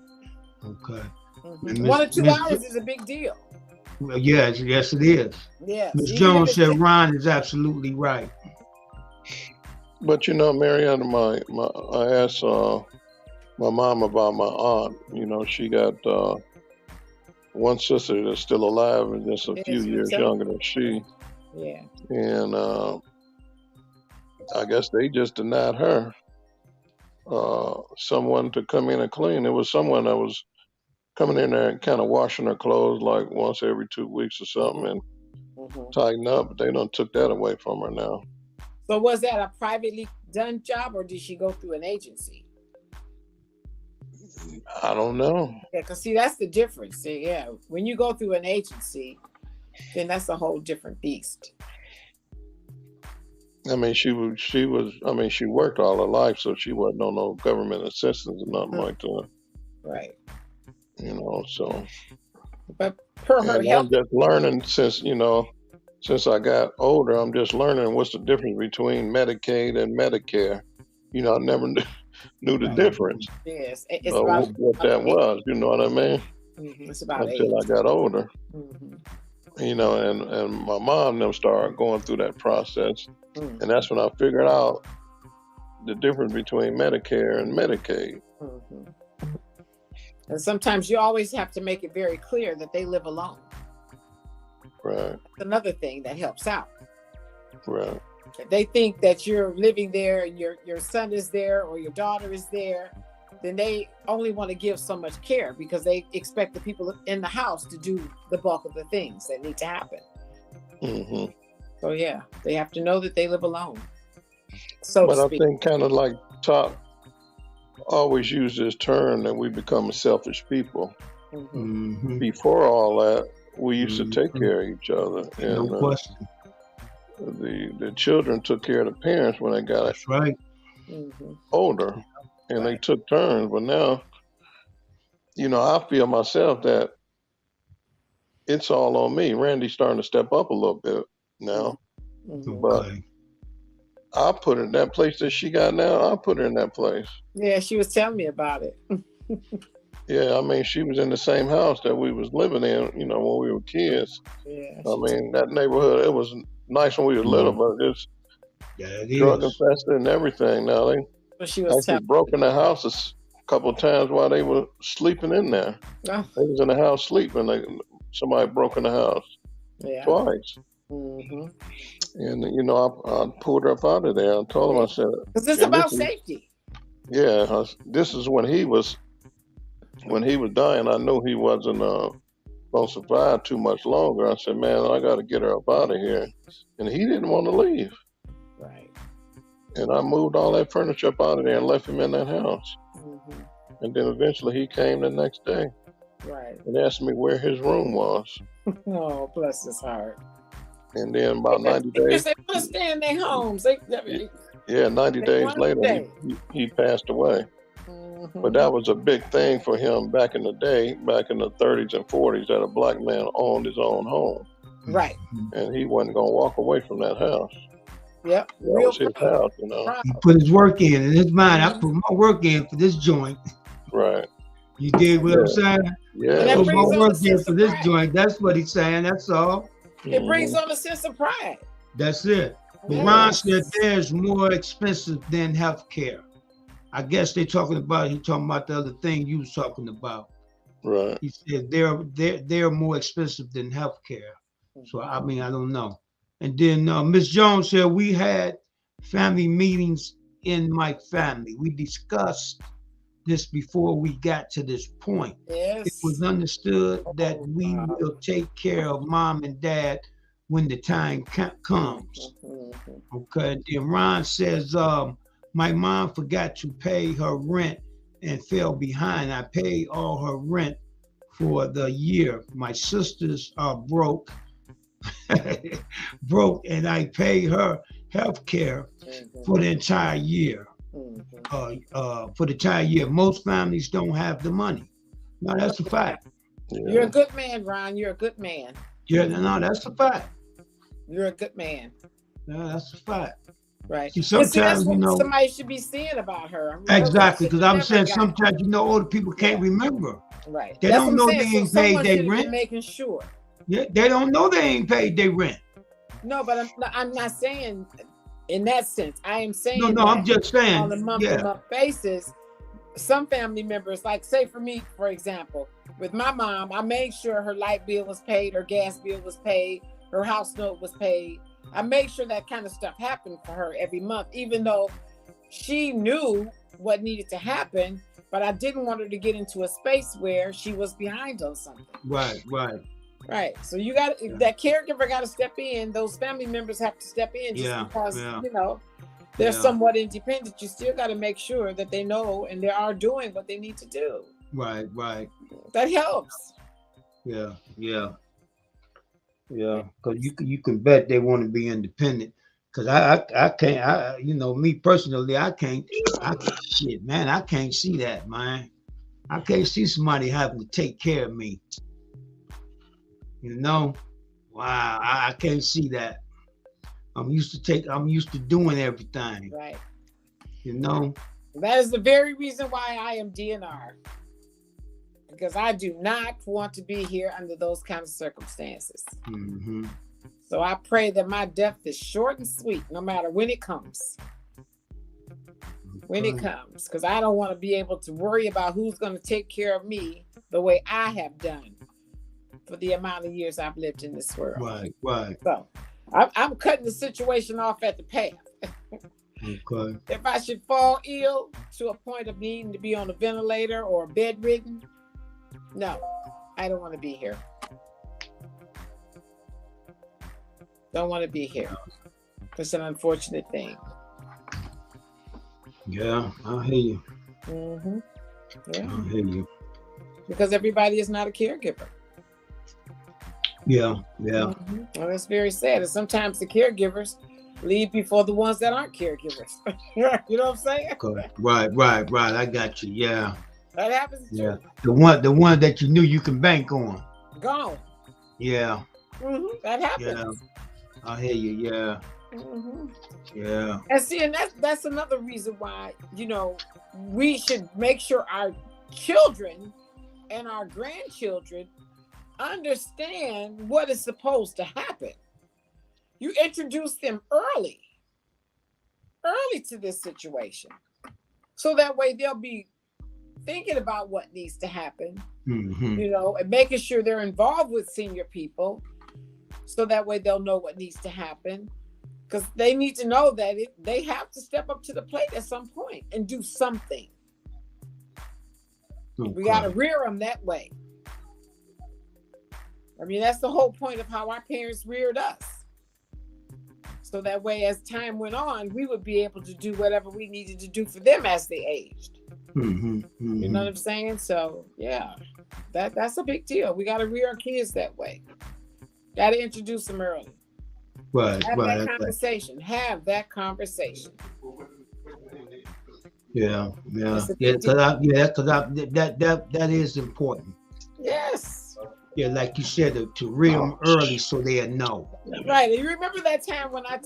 Okay. Mm-hmm. 1 or 2 hours is a big deal. Well, yes, it is. Yes. Ms. Jones said Ron is absolutely right. But Marianne, I asked my mom about my aunt. She got one sister that's still alive and just a few years younger than she. Yeah. And I guess they just denied her someone to come in and clean. It was someone that was coming in there and kind of washing her clothes like once every 2 weeks or something and tighten up. But they done took that away from her now. So was that a privately done job, or did she go through an agency? I don't know. Yeah, because see, that's the difference. See, yeah, when you go through an agency, then that's a whole different beast. I mean, she worked all her life, so she wasn't on no government assistance or nothing like that. Right. So. But per her health. I'm just learning since I got older, I'm just learning what's the difference between Medicaid and Medicare. I never knew the difference. Yes. It's about what that was, you know what I mean? Mm-hmm. It's about until age. I got older. Mm-hmm. And my mom them started going through that process. And that's when I figured out the difference between Medicare and Medicaid. Mm-hmm. And sometimes you always have to make it very clear that they live alone. Right. That's another thing that helps out. Right. If they think that you're living there and your son is there or your daughter is there, then they only want to give so much care because they expect the people in the house to do the bulk of the things that need to happen. Mm-hmm. So yeah, they have to know that they live alone. So but I think kind of like Top always use this term that we become a selfish people. Mm-hmm. Before all that, we used to take care of each other. And, no question. The children took care of the parents when they got That's right. older, and they took turns. But now, I feel myself that it's all on me. Randy's starting to step up a little bit now, but I put her in that place that she got now. I put her in that place. Yeah, she was telling me about it. Yeah, I mean, she was in the same house that we was living in, when we were kids. Yeah. I mean, that neighborhood, it was nice when we were little, but it's drug infested and everything. Now she was broke in the house a couple of times while they were sleeping in there. Oh. They was in the house sleeping. Somebody broke in the house. Yeah. twice. Mm-hmm. And I pulled her up out of there. I told him, I said, Because it's and about safety. this is when he was dying. I knew he wasn't gonna survive too much longer. I said, man, I got to get her up out of here, and he didn't want to leave. Right. And I moved all that furniture up out of there and left him in that house. Mm-hmm. And then eventually he came the next day Right. and asked me where his room was. Oh, bless his heart. And then about 90 days. They want to stay in their homes. 90 days later, he passed away. Mm-hmm. But that was a big thing for him back in the day, back in the 30s and 40s, that a black man owned his own home. Right. And he wasn't going to walk away from that house. Yep. That was his house, He put his work in his mind. I put my work in for this joint. Right. You dig what I'm saying? Yeah. I put my work in for this joint. That's what he's saying. That's all. It brings on a sense of pride. That's it. But Ron said there's more expensive than health care. I guess he talking about the other thing you was talking about. Right. He said they're more expensive than health care. So I mean, I don't know. And then Miss Jones said we had family meetings in my family. We discussed this before we got to this point. Yes. It was understood that we will take care of mom and dad when the time comes. Mm-hmm. Okay. Then Ron says, my mom forgot to pay her rent and fell behind. I paid all her rent for the year. My sisters are broke, and I pay her health care for the entire year. For the entire year. Most families don't have the money. No, that's a fact. Yeah. You're a good man, Ron. You're a good man. Yeah, no, that's a fact. You're a good man. No, that's a fact. Right. See, sometimes somebody should be saying about her. Exactly, because I'm saying sometimes older people can't remember. Right. They don't know they ain't paid their rent. Making sure. Yeah, they don't know they ain't paid their rent. No, but I'm not saying in that sense. I am saying no. I'm just saying on a month-to-month basis. Some family members, like say for me, for example, with my mom, I made sure her light bill was paid, her gas bill was paid, her house note was paid. I made sure that kind of stuff happened for her every month, even though she knew what needed to happen, but I didn't want her to get into a space where she was behind on something. Right. So you got that caregiver got to step in. Those family members have to step in just because they're somewhat independent. You still got to make sure that they know and they are doing what they need to do. Right. That helps. Yeah. Because you can bet they want to be independent. Because I can't. Me personally, I can't see that, man. I can't see somebody having to take care of me. Wow, I can't see that. I'm used to doing everything. Right. That is the very reason why I am DNR. Because I do not want to be here under those kind of circumstances. Mm-hmm. So I pray that my death is short and sweet, no matter when it comes. When it comes. Because I don't want to be able to worry about who's going to take care of me the way I have done for the amount of years I've lived in this world. Right. So I'm cutting the situation off at the path. Okay. If I should fall ill to a point of needing to be on a ventilator or bedridden, no, I don't want to be here. Don't want to be here. It's an unfortunate thing. Yeah, I hear you. Mm-hmm. Yeah. I hear you. Because everybody is not a caregiver. Yeah. Mm-hmm. Well, it's very sad. And sometimes the caregivers leave before the ones that aren't caregivers. You know what I'm saying? Okay. Right. I got you. Yeah. That happens too. Yeah. The one that you knew you can bank on. Gone. Yeah. Mm-hmm. That happens. Yeah. I hear you. Yeah. Mm-hmm. Yeah. And see, and that's another reason why, we should make sure our children and our grandchildren understand what is supposed to happen. You introduce them early to this situation. So that way they'll be thinking about what needs to happen, Mm-hmm. and making sure they're involved with senior people so that way they'll know what needs to happen. Because they need to know that they have to step up to the plate at some point and do something. Okay. We got to rear them that way. I mean, that's the whole point of how our parents reared us. So that way, as time went on, we would be able to do whatever we needed to do for them as they aged. Mm-hmm, mm-hmm. You know what I'm saying? So, yeah, that's a big deal. We got to rear our kids that way. Got to introduce them early. Right, Have right. that conversation. Have that conversation. Yeah, yeah, It's a yeah. big deal. That is important. Yes. Yeah, like you said, to rear them early so they'll know. Right. And you remember that time when I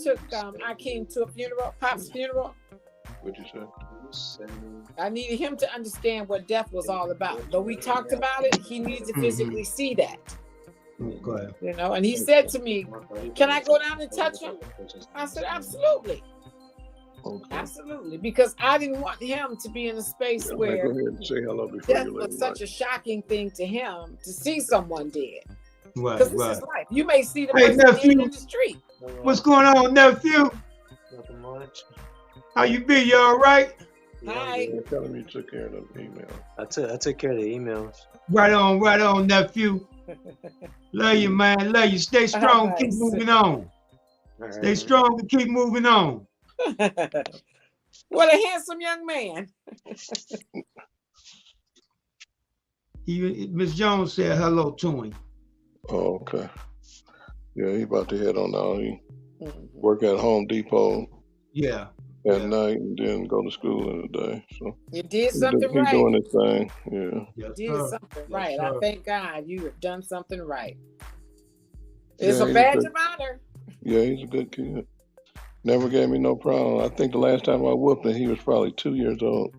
came to a funeral, Pop's funeral? What'd you say? I needed him to understand what death was all about. Though we talked about it, he needed to physically see that. Okay. You know, and he said to me, "Can I go down and touch him?" I said, "Absolutely, Okay. absolutely," because I didn't want him to be in a space Go where ahead and say hello before death you leave. was such a shocking thing to him to see someone dead. Right, Because this right. is life. You may see the Hey, person dead nephew. in the street. What's going on, nephew? Nothing much. How you be? You all right? Hi. You're telling me you took care of the email. I took care of the emails. Right on, nephew. Love you, man. Love you. Stay strong. Keep Nice. moving on. All Stay right. strong and keep moving on. What a handsome young man. Miss Jones said hello to him. Oh, okay. Yeah, he about to head on out. He Mhm. work at Home Depot Yeah. at Yeah. night and then go to school in the day. So You did he something doing right. his thing. Yeah. Yes, You did sir. something Yes, right. sir. I thank God you have done something right. It's Yeah, a he's badge good. of honor. Yeah, he's a good kid. Never gave me no problem. I think the last time I whooped him, he was probably 2 years old.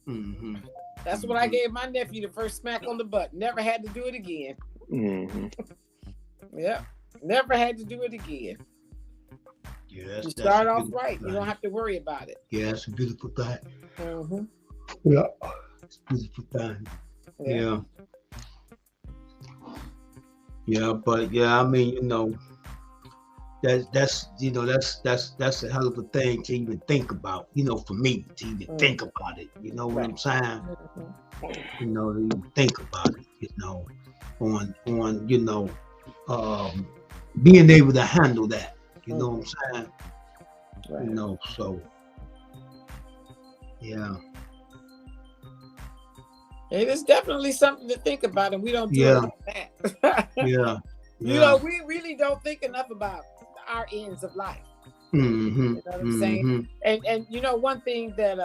Mm-hmm. That's what I gave my nephew the first smack on the butt. Never had to do it again. Hmm. Yep. Never had to do it again. Yeah, You that's start a off beautiful right. You thing. don't have to worry about it. Yeah, that's a beautiful thing. Mhm. Yeah. It's a beautiful thing. Yeah. Yeah. Yeah, but yeah, I mean, you know, that's a hell of a thing to even think about, you know, for me to even think about it. You know what I'm saying? Mhm. You know, to even think about it, you know, on you know, being able to handle that. You know what I'm saying? Right. You know, so yeah. It is definitely something to think about, and we don't do Yeah. enough of that. Yeah. You know, we really don't think enough about our ends of life. Mm-hmm. You know what I'm saying? And you know, one thing that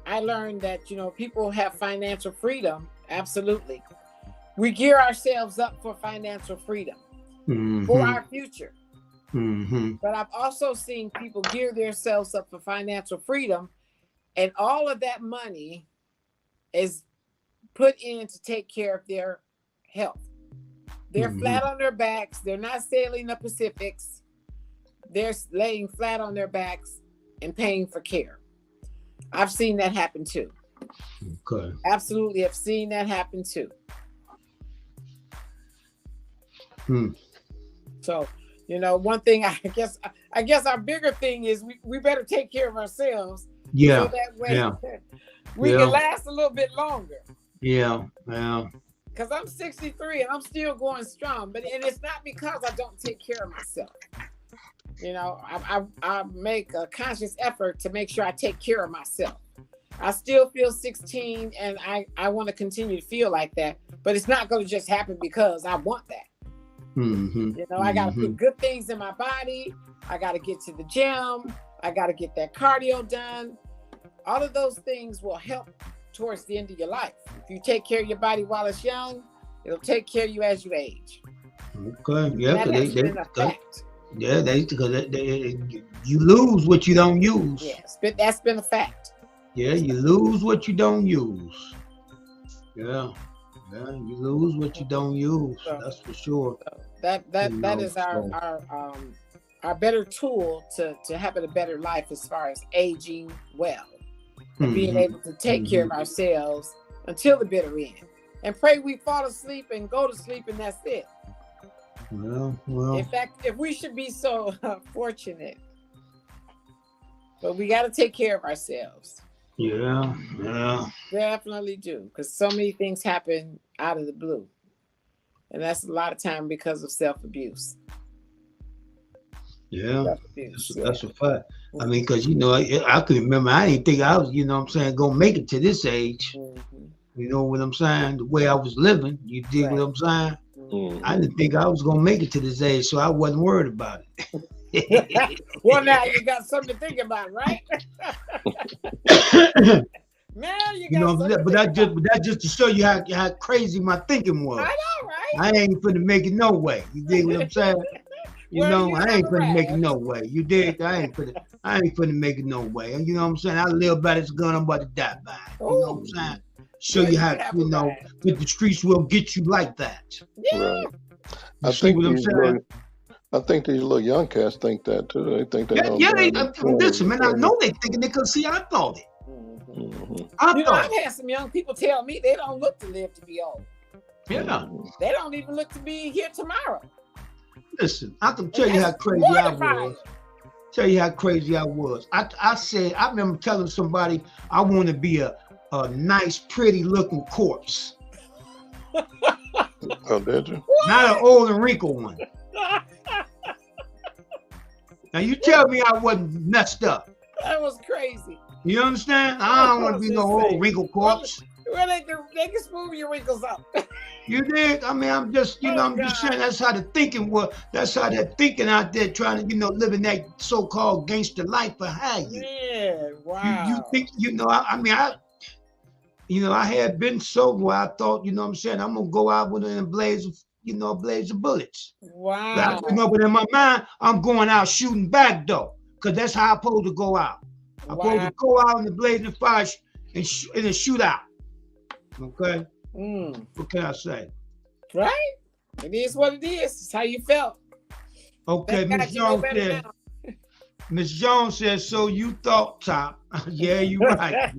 I learned that, you know, people have financial freedom. Absolutely. We gear ourselves up for financial freedom, for our future. Mm-hmm. But I've also seen people gear themselves up for financial freedom, and all of that money is put in to take care of their health. They're flat on their backs. They're not sailing the Pacifics. They're laying flat on their backs and paying for care. I've seen that happen too. Okay. Absolutely, I've seen that happen too. So, you know, one thing I guess our bigger thing is we better take care of ourselves. Yeah. So that way Yeah. we Yeah. can last a little bit longer. Yeah. Yeah. Because I'm 63 and I'm still going strong. And it's not because I don't take care of myself. You know, I make a conscious effort to make sure I take care of myself. I still feel 16 and I want to continue to feel like that. But it's not going to just happen because I want that. Mm-hmm. You know, I got to put good things in my body. I got to get to the gym. I got to get that cardio done. All of those things will help towards the end of your life. If you take care of your body while it's young, it'll take care of you as you age. Okay. Yeah. That has been a fact. Yeah. Because you lose what you don't use. Yes, but that's been a fact. Yeah. You lose what you don't use. Yeah. Yeah. You lose what you don't use. So- That's for sure. That You know, is so- our better tool to having a better life as far as aging well. And being able to take care of ourselves until the bitter end. And pray we fall asleep and go to sleep and that's it. Well. In fact, if we should be so fortunate, but we got to take care of ourselves. Yeah. Definitely do, because so many things happen out of the blue, and that's a lot of time because of self-abuse. Yeah. Self-abuse, That's a fact. I mean, because I can remember I didn't think I was, gonna make it to this age. Mm-hmm. You know what I'm saying? The way I was living, you dig what I'm saying? Mhm. I didn't think I was gonna make it to this age, so I wasn't worried about it. Well, now you got something to think about, right? Man, you got something to but think about. that just to show you how crazy my thinking was. I know, right? I ain't finna make it no way. You dig what I'm saying? Well, you I ain't never finna make it have. no way. You dig? I ain't finna make it no way. And you know what I'm saying? I live by this gun, I'm about to die by it. You know what I'm saying? Show Well, you you how, have a right. that the streets will get you like that. Yeah. Right. You see what I'm saying? I think these little young cats think that too. They think they're Yeah, gonna listen, man, I know they thinking it because see, I thought it. Mhm. I've had some young people tell me they don't look to live to be old. Yeah. They don't even look to be here tomorrow. Listen, I can tell And you how that's crazy I mortifying. was. Tell you how crazy I was. I said, I remember telling somebody I want to be a nice, pretty looking corpse. Oh, did you? Not an old and wrinkled one. Now you tell me I wasn't messed up. That was crazy. You understand? I don't want to be no old wrinkled corpse. Well, they can smooth your wrinkles up. You dig? I mean, I'm just saying that's how the thinking was. That's how they're thinking out there trying to, living that so-called gangster life behind you. Yeah, wow. You think, I had been sober where I thought, I'm gonna go out with a blaze of bullets. Wow. But in my mind, I'm going out shooting back though, because that's how I'm supposed to go out. I'm supposed to go out in the blazing fire and shoot out. Okay? What can I say? Right? It is what it is. It's how you felt. Okay, Miss Jones said. Miss Jones says, so you thought, Top. Yeah, you're right.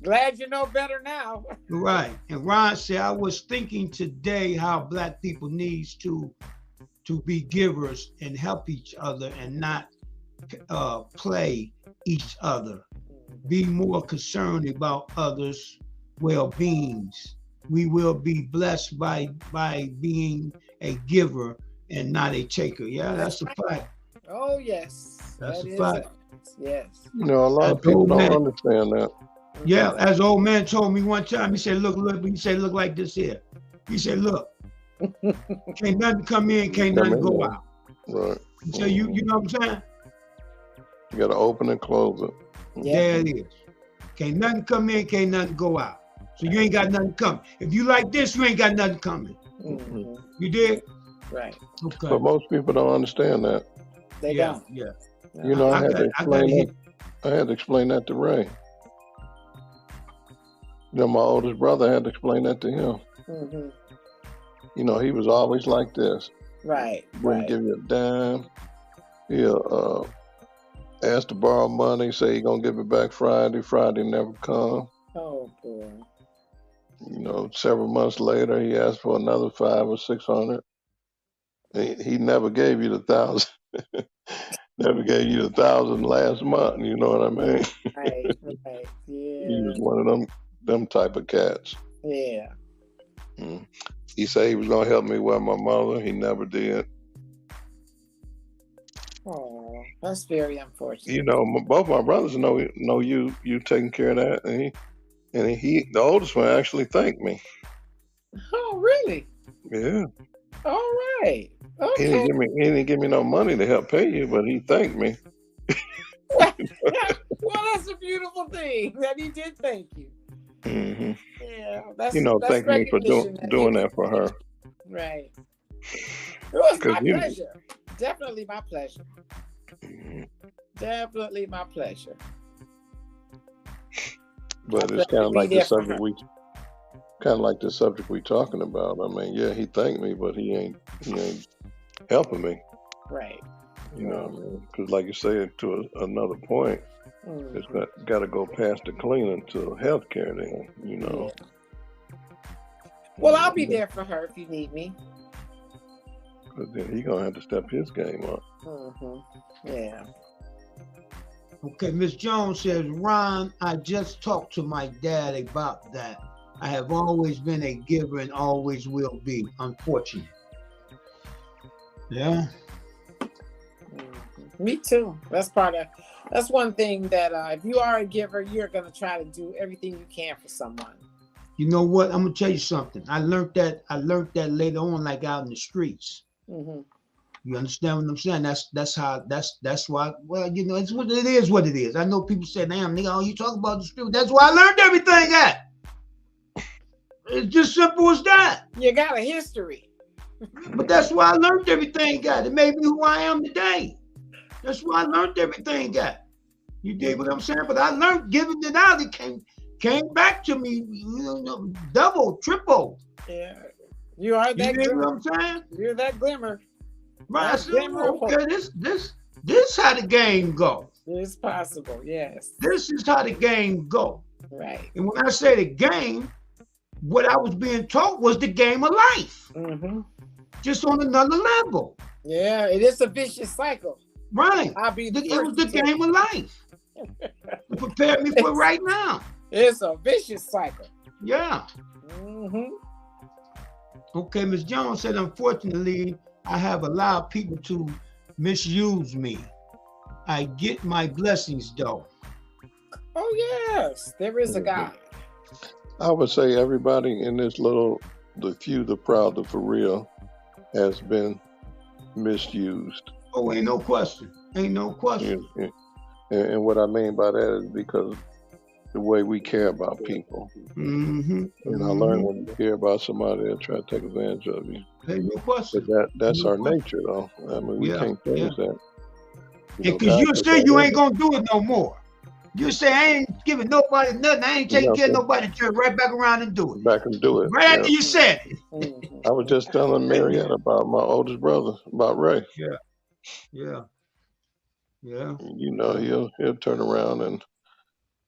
Glad you know better now. Right. And Ron said, I was thinking today how Black people needs to be givers and help each other and not play each other. Be more concerned about others' well-beings. We will be blessed by being a giver and not a taker. Yeah, that's a fact. Oh, yes. That's that a is fact. Yes. A lot of people don't understand that. Yeah, as old man told me one time, he said, look, he said, look like this here. He said, look, can't nothing come in, can't nothing go out. Right. So you know what I'm saying? You gotta open and close it. There it is. Can't nothing come in, can't nothing go out. So you ain't got nothing coming. If you like this, you ain't got nothing coming. Mm-hmm. You did? Right. Okay. But most people don't understand that. They don't. Yeah. I had to explain that to Ray. My oldest brother had to explain that to him. Mm-hmm. He was always like this. Right. Wouldn't give you a dime. He'll ask to borrow money, say he's gonna give it back Friday. Friday never come. Oh boy. Several months later, he asked for another $500 or $600. He never gave you the 1,000. Never gave you the 1,000 last month. You know what I mean? Right. Yeah. He was one of them type of cats. Yeah. He said he was gonna help me with my mother. He never did. Oh, that's very unfortunate. Both my brothers know you taking care of that, and he the oldest one actually thanked me. Oh, really? Yeah. All right. Okay. He didn't give me no money to help pay you, but he thanked me. Well, that's a beautiful thing that he did thank you. Mm-hmm. Yeah, that's thank me for doing that for her. Right. It was my 'Cause you- pleasure. Definitely my pleasure. Definitely my pleasure. But it's kind of like the subject we talking about. I mean, yeah, he thanked me, but he ain't helping me. Right. Because like you said, to another point, it's got to go past the cleaning to healthcare. Then Yeah. Well, I'll be there for her if you need me. But then he gonna have to step his game up. Yeah. Okay, Miss Jones says, Ron, I just talked to my dad about that. I have always been a giver and always will be. Unfortunate. Yeah. Me too. That's one thing that if you are a giver, you're gonna try to do everything you can for someone. You know what? I'm gonna tell you something. I learned that later on, like out in the streets. You understand what I'm saying? That's why. Well, you know, it's what it is. What it is. I know people say, "Damn, nigga, all you talk about the street." That's why I learned everything at. It's just simple as that. You got a history. But that's why I learned everything at. It made me who I am today. That's why I learned everything at. You dig what I'm saying? But I learned giving it out. It came back to me, you know, double, triple. Yeah, you are that. You dig glimmer. what I'm saying? You're that glimmer. Right. I said, okay, this how the game go. It's possible. Yes. This is how the game go. Right. And when I say the game, what I was being taught was the game of life, just on another level. Yeah, it is a vicious cycle. Right. It was the game of life. It prepared me for right now. It's a vicious cycle. Yeah. Okay, Ms. Jones said, unfortunately, I have allowed people to misuse me. I get my blessings though. Oh yes, there is a God. I would say everybody in this little, the few, the proud, the for real, has been misused. Oh, ain't no question. Ain't no question. And what I mean by that is because the way we care about people. And I learned when you care about somebody, they'll try to take advantage of you. Ain't no question. But that's our nature, though. I mean, we can't change that. Because you say you ain't gonna do it no more. You say I ain't giving nobody nothing. I ain't taking care of nobody. Turn right back around and do it. Back and do it. Right after you said it. I was just telling Marietta about my oldest brother, about Ray. Yeah. You know, he'll turn around and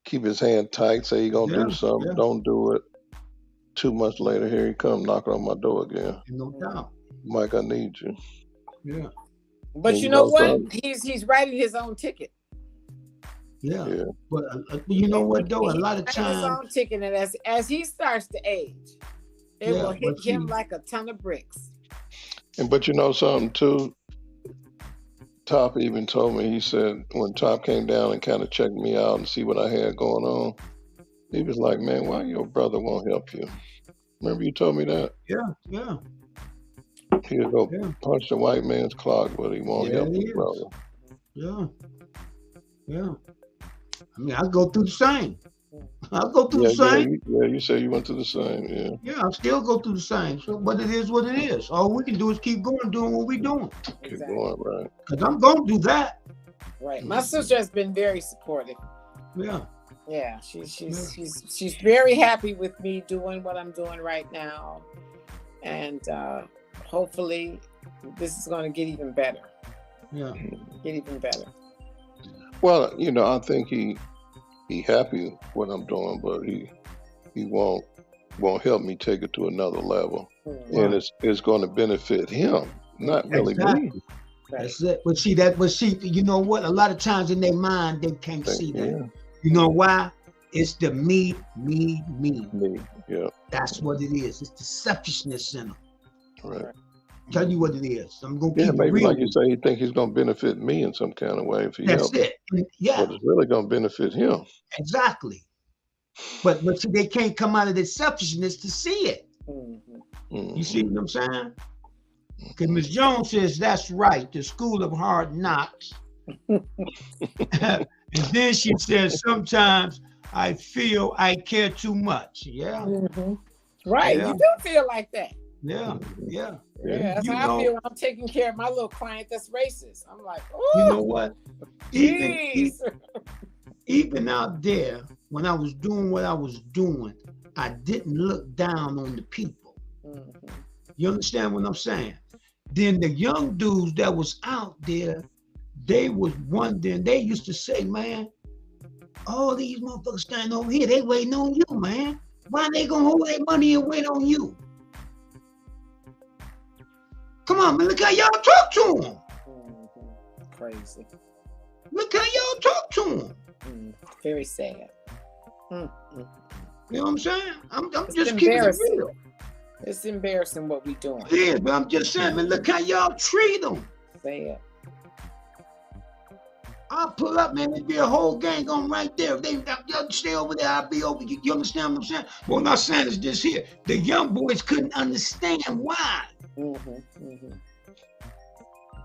keep his hand tight, say he gonna do something, don't do it. 2 months later, here he come knocking on my door again. No doubt. Mike, I need you. Yeah. But And you know what? something? He's writing his own ticket. Yeah. But you know what though? A lot of His times. own ticket, and as he starts to age, it will hit him like a ton of bricks. But you know something too? Top even told me, he said, when Top came down and kind of checked me out and see what I had going on, he was like, man, why your brother won't help you? Remember you told me that? Yeah. He'll go punch the white man's clock, but he won't help his brother. Yeah. I mean, I go through the same. I'll go through the same. You said you went through the same, Yeah, I'll still go through the same. So, but it is what it is. All we can do is keep going, doing what we're doing. Keep going, right. Because I'm going to do that. Right. My sister has been very supportive. Yeah. She's very happy with me doing what I'm doing right now. And hopefully this is going to get even better. Yeah. Get even better. Well, you know, I think he happy with what I'm doing, but he won't help me take it to another level. And it's going to benefit him, not really me. That's it. But see, you know what? A lot of times in their mind, they can't see that. Yeah. You know why? It's the me. Yeah. That's what it is. It's the selfishness in them. Right. Tell you what it is. I'm going to keep it maybe real. like you say, he think he's going to benefit me in some kind of way if he helps. That's it. Yeah. But it's really going to benefit him. Exactly. But see, they can't come out of their selfishness to see it. You see what I'm saying? Because Ms. Jones says, that's right, the school of hard knocks. And then she says, sometimes I feel I care too much. Yeah. Right. Yeah. You do feel like that. Yeah. That's how I feel when I'm taking care of my little client that's racist. I'm like, oh, you know what? Even out there, when I was doing what I was doing, I didn't look down on the people. You understand what I'm saying? Then the young dudes that was out there, they was wondering, they used to say, man, all these motherfuckers standing over here, they waiting on you, man. Why they gonna hold their money and wait on you? Come on, man. Look how y'all talk to him. Crazy. Look how y'all talk to him. Very sad. You know what I'm saying? I'm It's just keeping it embarrassing. real. It's embarrassing what we doing. Yeah, but I'm just saying, man, look how y'all treat them. Sad. I'll pull up, man. There'd be a whole gang on right there. If they'll stay over there, I'll be over. You understand what I'm saying? What I'm not saying is this here. The young boys couldn't understand why.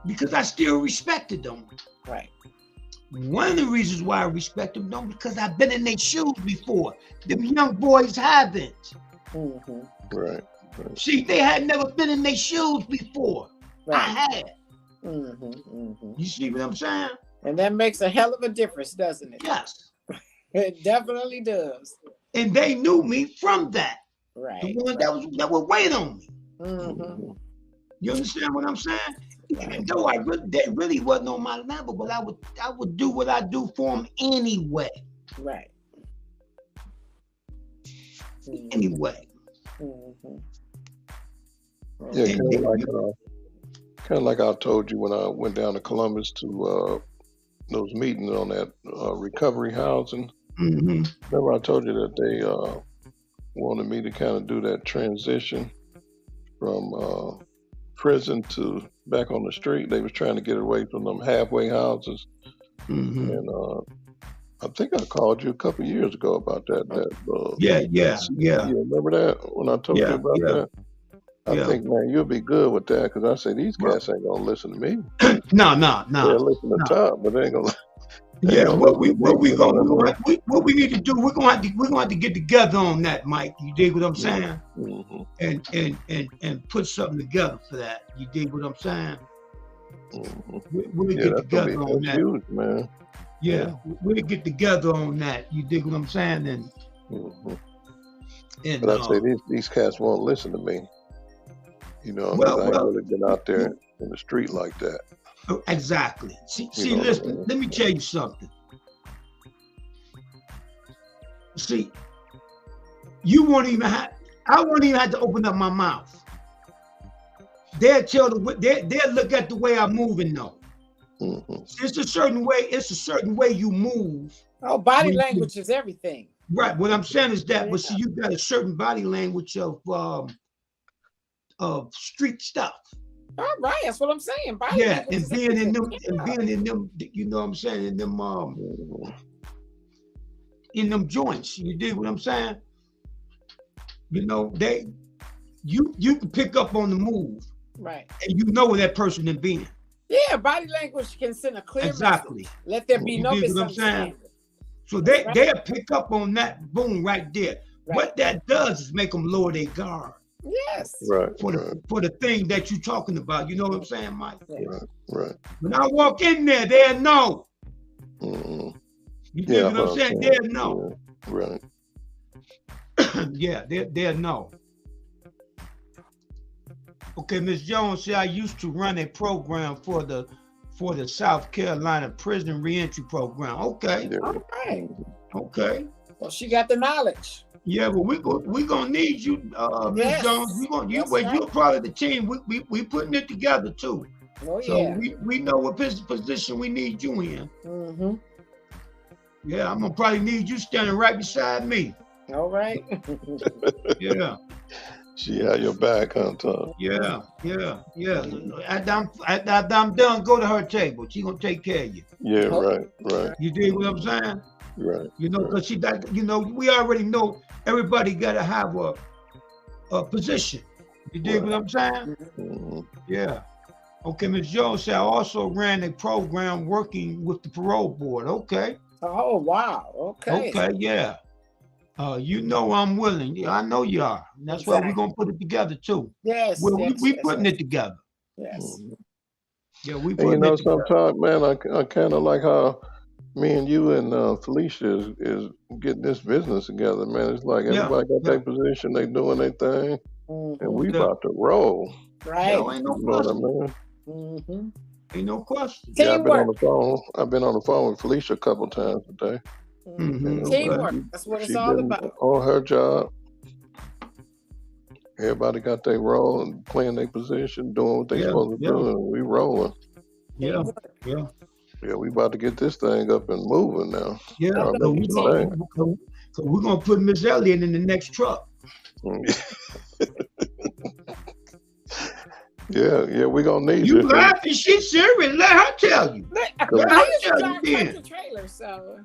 Because I still respected them. Right. One of the reasons why I respect them, though, because I've been in their shoes before. Them young boys haven't. Right. See, they had never been in their shoes before. Right. I had. You see what I'm saying? And that makes a hell of a difference, doesn't it? Yes. It definitely does. And they knew me from that. Right. The one that would wait on me. You understand what I'm saying? Even though they really wasn't on my level, but I would do what I do for them anyway. Right. Anyway. Yeah, kind of like I told you when I went down to Columbus to those meetings on that recovery housing. Remember I told you that they wanted me to kind of do that transition from prison to back on the street. They was trying to get away from them halfway houses. And I think I called you a couple of years ago about that. Yeah. You remember that when I told you about that? I think, man, you'll be good with that because I say these cats ain't gonna listen to me. No. They'll listen to Top, but they ain't gonna. Yeah, what we need to do, we're gonna have to get together on that, Mike. You dig what I'm saying? And put something together for that. You dig what I'm saying? We'll get together on that. Huge, man. Yeah, we'll get together on that. You dig what I'm saying? And but I say these cats won't listen to me. You know, I ain't really been out there in the street like that. Exactly. See, listen, let me tell you something. See, I won't even have to open up my mouth. They'll look at the way I move and know. It's a certain way you move. Oh, body language is everything. Right. What I'm saying is that, but see, you got a certain body language of street stuff. All right, that's what I'm saying. And being in them, you know what I'm saying, in them joints. You dig what I'm saying? You know, you can pick up on the move. Right. And you know where that person is being. Yeah, body language can send a clear message. Let there be no misunderstanding. So they'll pick up on that boom right there. Right. What that does is make them lower their guard. Yes. Right. For the thing that you're talking about. You know what I'm saying, Mike? Right. When I walk in there, they'll know. You know what I'm saying? They'll know. Yeah. Right. Yeah, they'll know. Okay, Ms. Jones said I used to run a program for the South Carolina Prison Reentry Program. Okay. Yeah. All right. Okay. Well, she got the knowledge. Yeah, but we gonna need you, Ms. Jones. You're part of the team. We putting it together too. Oh yeah. So we know what position we need you in. Yeah, I'm gonna probably need you standing right beside me. All right. Yeah. She had your back, huh, Tom? Yeah. After I'm done, go to her table. She gonna take care of you. Yeah, right. You dig what I'm saying? Right. You know, because we already know everybody gotta have a position. You dig what I'm saying? Yeah. Okay, Ms. Jones said I also ran a program working with the parole board. Okay. Oh wow. Okay. Okay, yeah. You know I'm willing. Yeah, I know you are. And that's why we're gonna put it together too. Yes. We putting it together. Yes. Yeah, we. And you know, sometimes, man, I kind of like how me and you and Felicia is getting this business together, man. It's like everybody got their position, they doing their thing, and we about to roll. Right. Ain't no question. Ain't no question. Yeah, I've been on the phone with Felicia a couple times today. Teamwork. That's what it's all about. On her job, Everybody got their role and playing their position, doing what they Yeah, supposed to yeah. do, and we rolling. Yeah, Teamwork. yeah, Yeah, we about to get this thing up and moving now. yeah. I Start know making you some team. things. So we're gonna put Miss Elliott in the next truck. Yeah, we gonna need You you. laughing? She's serious. Let her tell you. I Let her used to tell drive you tractor then. trailer, so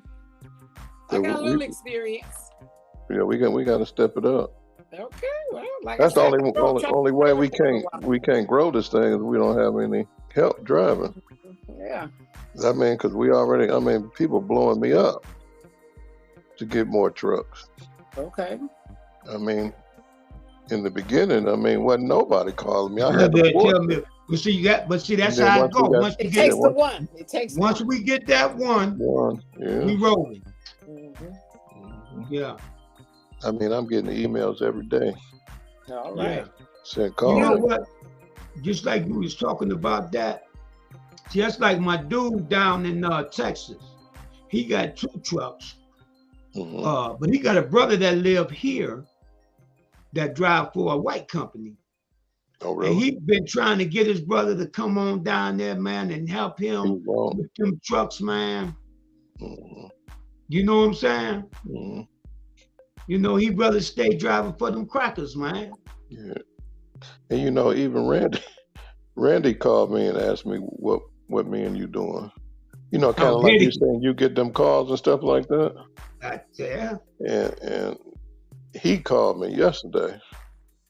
I Yeah, got a we- little experience. Yeah, we got to step it up. Okay, well, like That's I the said, I drove tractor only way trailer for a while. we can't grow this thing is we don't have any help driving. Yeah. I mean, because people blowing me up to get more trucks. Okay. I mean, in the beginning, wasn't nobody calling me. I Yeah, had to they force tell it. me. But see, that's And then how it once we goes. got- Once we It get takes the once- one. It takes once one. we get that one, One, yeah. we rolling. Mhm. Mhm. Yeah. I mean, I'm getting emails every day All Yeah. right. saying, You call know me. what? Just like you was talking about that, just like my dude down in Texas, he got 2 trucks. Mhm. But he got a brother that live here that drive for a white company. Oh, And really? he been trying to get his brother to come on down there, man, and help He him won't. with them trucks, man. Mhm. You know what I'm saying? Mhm. You know, he'd rather stay driving for them crackers, man. Yeah. And even Randy called me and asked me what me and you doing. Kind of Oh, like did you he? saying you get them calls and stuff like that. Yeah. And he called me yesterday.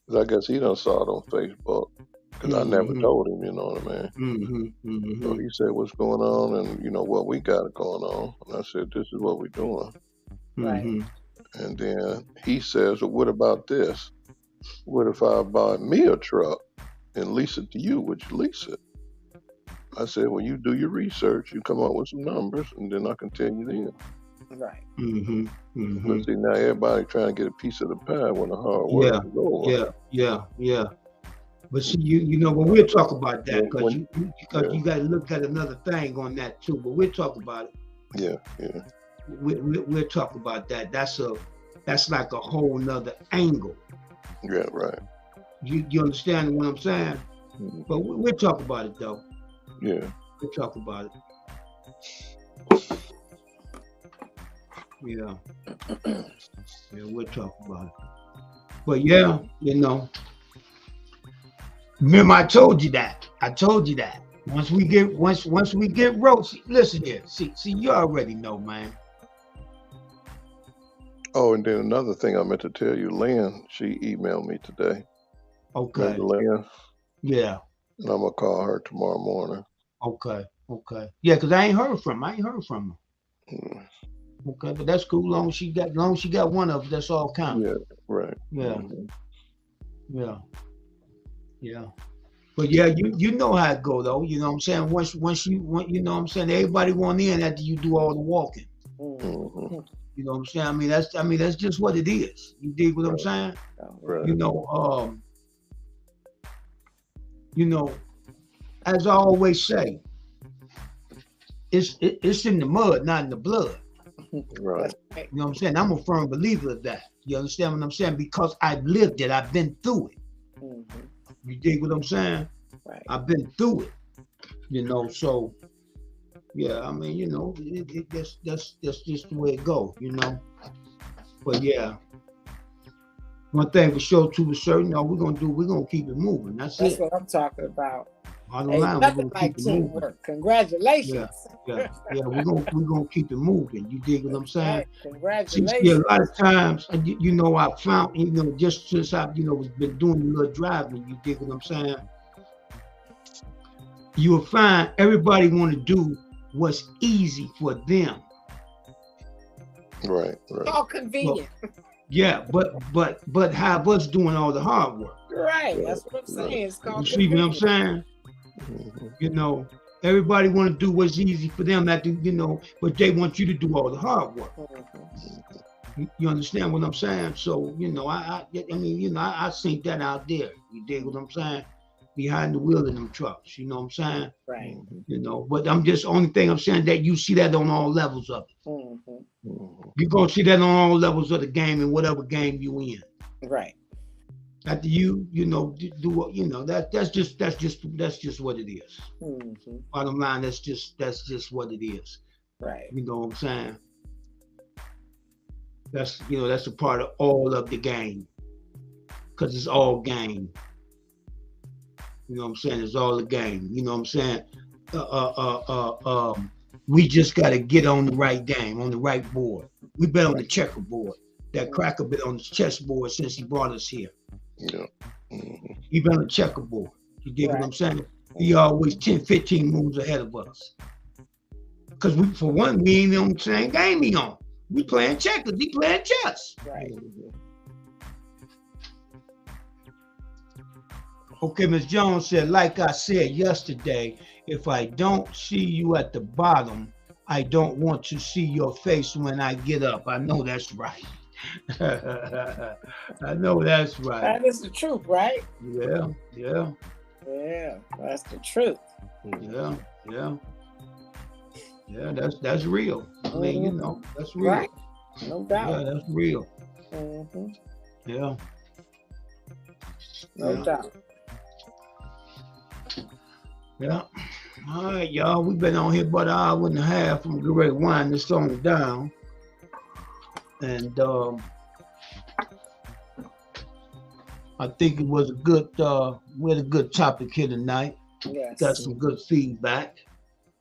'Cause I guess he done saw it on Facebook. Because I never Mhm. told him, you know what I mean? Mm-hmm. So he said, what's going on? And what we got going on. And I said, this is what we're doing. Right. Mm-hmm. And then he says, well, what about this? What if I buy me a truck and lease it to you? Would you lease it? I said, well, you do your research, you come up with some numbers, and then I can tell you then. Right. Mm-hmm. Mm-hmm. But see, now everybody trying to get a piece of the pie when the hard work Yeah. is over. Yeah. But see, you know, but we'll talk about that because When- you got to look at another thing on that too. But we'll talk about it. Yeah. We'll talk about that. That's like a whole nother angle. Yeah, right. You understand what I'm saying? Mhm. But we'll talk about it though. Yeah. We'll talk about it. Yeah. Yeah, we'll talk about it. But yeah, remember I told you that. Once we get roast, listen here. See, you already know, man. Oh, and then another thing I meant to tell you, Lynn, she emailed me today. Okay. Remember Lynn? Yeah. And I'm gonna call her tomorrow morning. Okay. Yeah, because I ain't heard from her. Mm. Okay, but that's cool. Long as she got one of them, that's all counts. Yeah, right. Yeah. Mhm. Yeah. But yeah, you know how it go though. You know what I'm saying? Once you you know what I'm saying, everybody want in after you do all the walking. Mhm. You know what I'm saying? That's just what it is. You dig what I'm saying? Right. You know, as I always say, it's in the mud, not in the blood. Right. You know what I'm saying? I'm a firm believer of that. You understand what I'm saying? Because I've lived it. I've been through it. Mhm. You dig what I'm saying? Right. I've been through it. So yeah, that's just the way it goes, But yeah, one thing for sure, too, is certain. We're gonna keep it moving. That's it. what I'm talking about. Bottom Ain't line, we're nothing gonna like keep it moving. teamwork. Congratulations. Yeah, we're gonna keep it moving. You dig what I'm saying? Right. See, Congratulations. a lot of times, I found, just since I've, been doing a little driving, you dig what I'm saying? You'll find everybody want to do what's easy for them. Right. All convenient. Yeah, but have us doing all the hard work. Right. That's what I'm saying. Right. It's called You see what I'm convenient. saying? Mhm. Everybody want to do what's easy for them, but they want you to do all the hard work. Mhm. You understand what I'm saying? So, I seen that out there. You dig what I'm saying? Behind the wheel of them trucks, you know what I'm saying? Right. But only thing I'm saying that you see that on all levels of it. Mhm. Mhm. You're gonna see that on all levels of the game and whatever game you in. Right. After you know, do what that's just what it is. Bottom line, that's just what it is. Right. You know what I'm saying? That's a part of all of the game, because it's all game. You know what I'm saying? It's all a game. You know what I'm saying? We just got to get on the right game, on the right board. We've been on the checkerboard. That cracker been on the chessboard since he brought us here. Yeah. He been on the checkerboard. You dig what I'm saying? He always 10, 15 moves ahead of us. Because for one, we ain't on the same game he on. We playing checkers. He playing chess. Right. Okay, Ms. Jones said, like I said yesterday, if I don't see you at the bottom, I don't want to see your face when I get up. I know that's right. I know that's right. That is the truth, right? Yeah. Yeah, that's the truth. Yeah. That's real. I mean, that's real. Right. No doubt. Yeah, that's real. Yeah. No doubt. Yeah. All right, y'all. We've been on here about an hour and a half. I'm getting ready to wind this song down. And I think it was we had a good topic here tonight. Yes. Got some good feedback.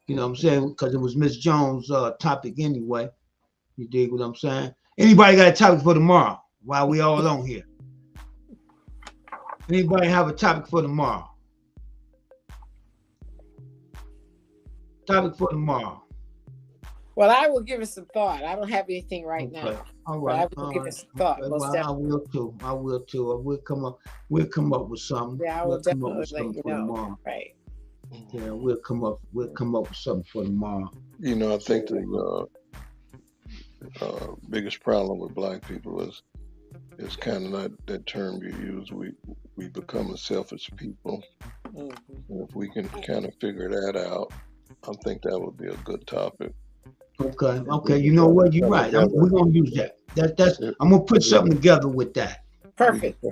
You know what I'm saying? Because it was Miss Jones' topic anyway. You dig what I'm saying? Anybody got a topic for tomorrow while we all on here? Anybody have a topic for tomorrow? Topic for tomorrow. Well, I will give it some thought. I don't have anything right now. All right. But I will give it some thought. Okay. Well, I will too. We'll come up with something. Yeah, I will definitely let you know. Tomorrow. Right. Yeah, we'll come up with something for tomorrow. I think the biggest problem with Black people is kind of not that term you use. We become a selfish people. And if we can kind of figure that out, I think that would be a good topic. Okay. You know what? You're right. We're gonna use that. I'm gonna put something together with that. Perfect.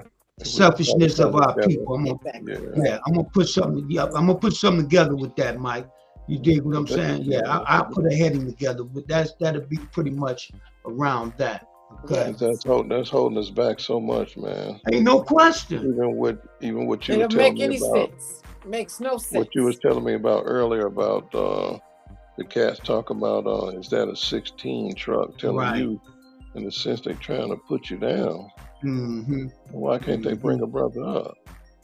Selfishness of our people. I'm gonna put something. Yeah, I'm gonna put something together with that, Mike. You dig what I'm saying? Yeah, I'll put a heading together, but that'll be pretty much around that. Okay. That's holding us back so much, man. Ain't no question. Even what you were It'll telling make me any about. sense. Makes no sense. What you was telling me about earlier about the cats talk about is that a 16 truck telling you, in a sense, they're trying to put you down. Why can't they bring a brother up?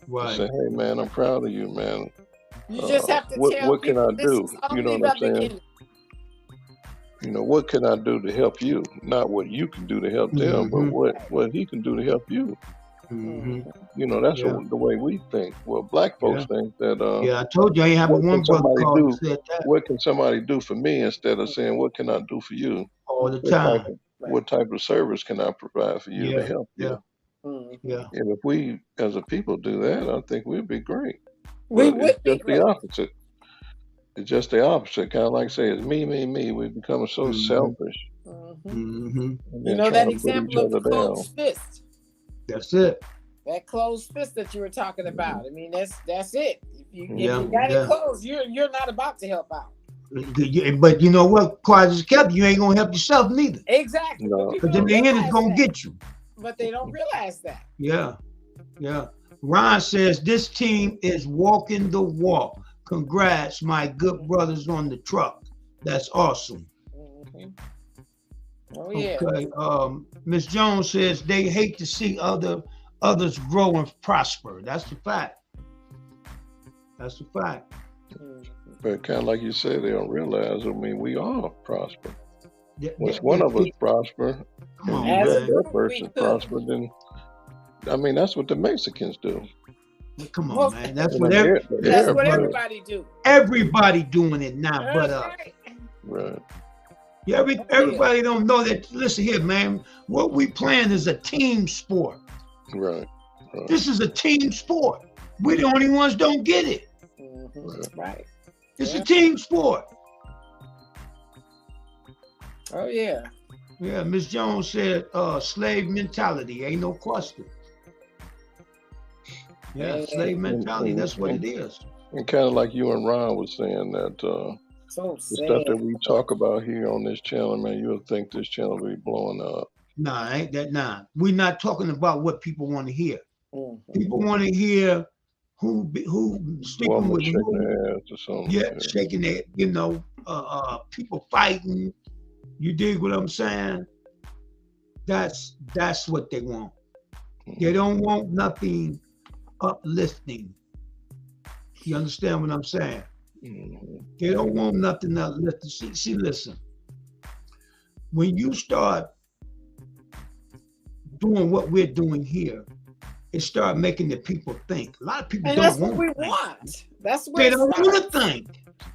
Right. Say, hey man, I'm proud of you, man. You just have to tell what can I do? You know what I'm saying? beginning. What can I do to help you? Not what you can do to help them, but what he can do to help you. That's the way we think. Well, Black folks think that. I told you I ain't having one brother call and said that. What can somebody do for me instead of saying, what can I do for you? All the time. What type of service can I provide for you to help you? Yeah. And if we, as a people, do that, I think we'd be great. We would be great. The opposite. It's just the opposite. Kind of like say it's me, me, me. We become so selfish. You know that example of the closed fist. That's it. That closed fist that you were talking about. I mean, that's it. If you got it closed, you're not about to help out. But you know what? Quiet as kept, you ain't gonna help yourself neither. Exactly. Because in the end, it's gonna get you. But they don't realize that. Yeah. Ron says this team is walking the walk. Congrats, my good brothers on the truck. That's awesome. Oh yeah. Okay. Miss Jones says they hate to see others grow and prosper. That's a fact. But kind of like you said, they don't realize. I mean, we all prosper. Once one of us prosper, and that person prosper, then I mean that's what the Mexicans do. Come on, man. That's what everybody do. Everybody doing it now, but right. Yeah, everybody don't know that. Listen here, man. What we playing is a team sport. Right. This is a team sport. We're the only ones don't get it. Right. It's a team sport. Oh yeah. Yeah, Miss Jones said slave mentality, ain't no question. Yeah, slave mentality. That's what it is. And kind of like you and Ron was saying that So the stuff that sad. we talk about here on this channel, man, you would think this channel would be blowing up. Nah, ain't that nah. We're not talking about what people want to hear. Mhm. People want to hear who sticking Woman with shaking who. their ass or something. Yeah, shaking it, people fighting. You dig what I'm saying? That's what they want. They don't want nothing uplifting. You understand what I'm saying? Mhm. They don't want nothing uplifting. See, listen. When you start doing what we're doing here, it start making the people think. A lot of people And don't that's what want we to think. want. That's what They it don't want to starts. think.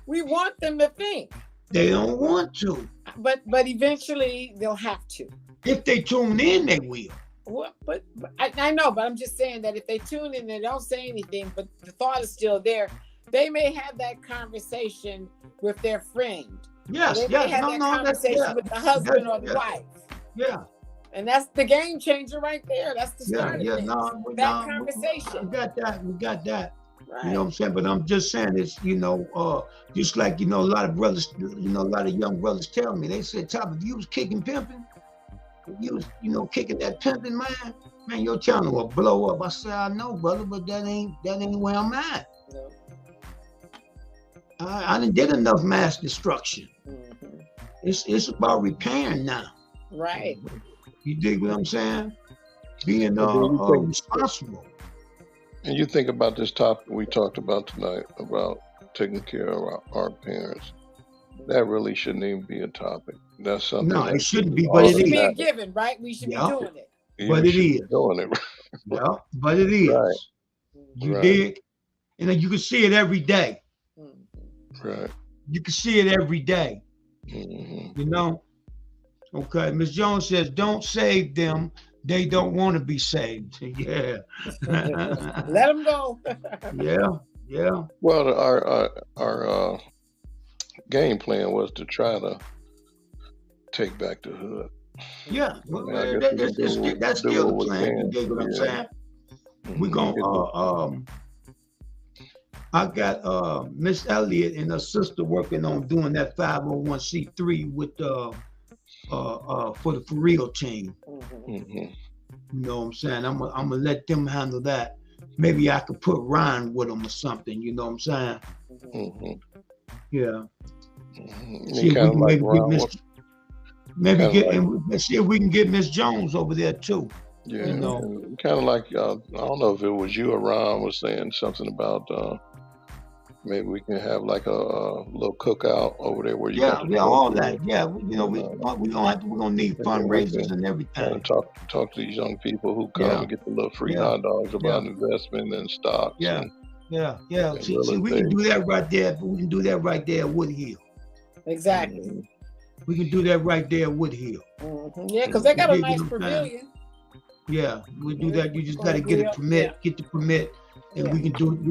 We want them to think, They don't want to. but eventually they'll have to. If they tune in, they will. Well, but I know, but I'm just saying that if they tune in and don't say anything, but the thought is still there, they may have that conversation with their friend. Yes, They may yes. have No, that no, that's conversation with the husband or the yeah. wife. Yeah, And that's the game changer right there. That's the yeah, start yeah. of things. No, That we conversation. got that. We got that. Right. You know what I'm saying? But I'm just saying it's, just like, a lot of brothers, a lot of young brothers tell me, they said, Top, if you was kicking pimping, if you was, kicking that pimping, man, your channel will blow up. I said, I know, brother, but that ain't where I'm at. No. I done did enough mass destruction. Mhm. It's about repairing now. Right. You dig what I'm saying? Being But then you think- responsible. And you think about this topic we talked about tonight about taking care of our parents. That really shouldn't even be a topic. That's something. No, that it shouldn't be, should but It it should is. be a automatic. given, right? We should Yeah. be doing it. You But it should be is. doing it. Yeah, but it is. Right. You Right. dig? And then you can see it every day. Mhm. Right. You can see it every day. Hmm. Okay, Ms. Jones says, don't save them. They don't want to be saved. Yeah. Let them go. Yeah. Well, our game plan was to try to take back the hood. Yeah. Well, Yeah, I guess we can that's do still what the we plan. You can. dig what I'm Yeah. saying? We're Mhm. gonna I got Miss Elliott and her sister working on doing that 501c3 with for the For Real team. Mhm. Mhm. You know what I'm saying? I'm gonna let them handle that. Maybe I could put Ryan with them or something. You know what I'm saying? Mhm. Mhm. Yeah. Mhm. See if we Kind of can like maybe get Ron. Miss, see if we can get Miss Jones over there too. Yeah, You know. kind of like I don't know if it was you or Ron was saying something about maybe we can have like a little cookout over there where you Yeah, can yeah, all that. Yeah, we're gonna need And then we fundraisers can and kind everything. of talk to these young people who come Yeah. and get the little free Yeah. hot dogs about investment and stocks. Yeah. And, Yeah. and See, real we can estate. do that right there. We can do that right there at Woodhill. Exactly. Mhm. We can do that right there at Woodhill. Mhm. Yeah, because they got a You dig nice what I'm saying? pavilion. Yeah, we do Yeah, that. You just gonna got to get grill, a permit, get the permit, and Yeah. we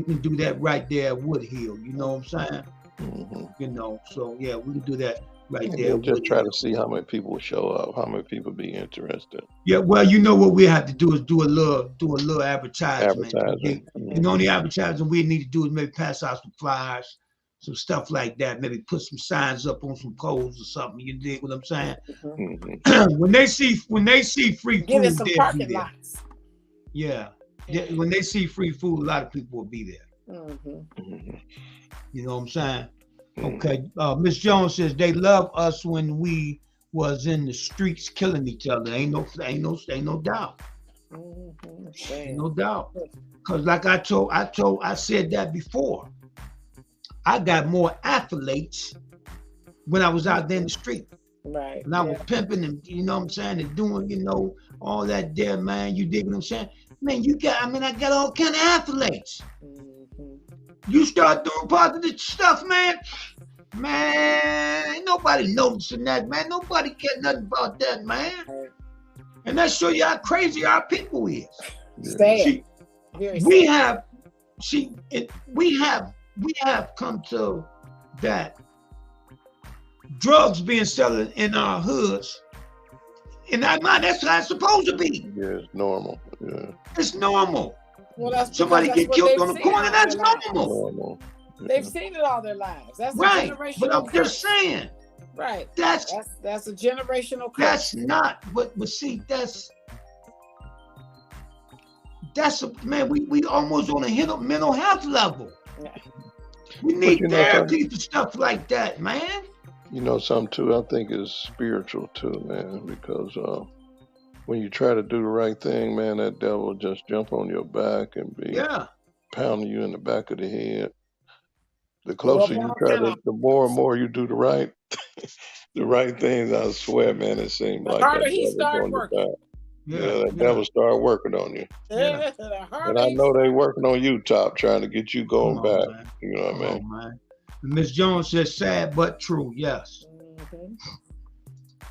can do that right there at Woodhill. You know what I'm saying? Mhm. So yeah, we can do that right And there. we'll at just try Woodhill. to see how many people will show up, how many people be interested. Yeah, well, you know what we have to do is do a little advertisement. Advertising. And the only advertising we need to do is maybe pass out some flyers, some stuff like that. Maybe put some signs up on some poles or something. You dig what I'm saying? Mhm. Mhm. when they see free Give food, us some they'll be parking there. lots. Yeah. When they see free food, a lot of people will be there. Mhm. Mhm. You know what I'm saying? Mhm. Okay. Miss Jones says they love us when we was in the streets killing each other. Ain't no doubt. Mhm. Ain't no doubt. Cause like I said that before. I got more accolades when I was out there in the street. Right. When I was Yeah. pimping and you know what I'm saying, and doing, all that there, man. You dig what I'm saying? Man, I got all kind of accolades. Mhm. You start doing positive stuff, man. Man, ain't nobody noticing that, man. Nobody care nothing about that, man. Right. And that show you how crazy our people is. Sad. See, Very we sad. have come to that drugs being selling in our hoods. In our mind, that's how it's supposed to be. Yeah, it's normal. Yeah. It's normal. Well, that's Somebody because get that's what killed on they've the seen corner, all that's their lives. normal. They've seen it all their lives. That's a Right. generational But I'm curse. just saying, Right. that's That's a generational curse. that's not but see, that's a man, we almost on a mental health level. Yeah. We But need you know something? therapy for stuff like that, man. You know something too, I think is spiritual too, man, because when you try to do the right thing, man, that devil will just jump on your back and be Yeah. pounding you in the back of the head. The Well, closer you try to, the more and more you do the right things, I swear, man, it seems the like harder that he devil's started on your working. back. Yeah, that devil start working on you. Yeah. The And harder I he know they started working on you, Top, trying to get you Come going on, back. man. You know what I Come mean? on, man. Miss Jones says sad but true. Yes. Mhm.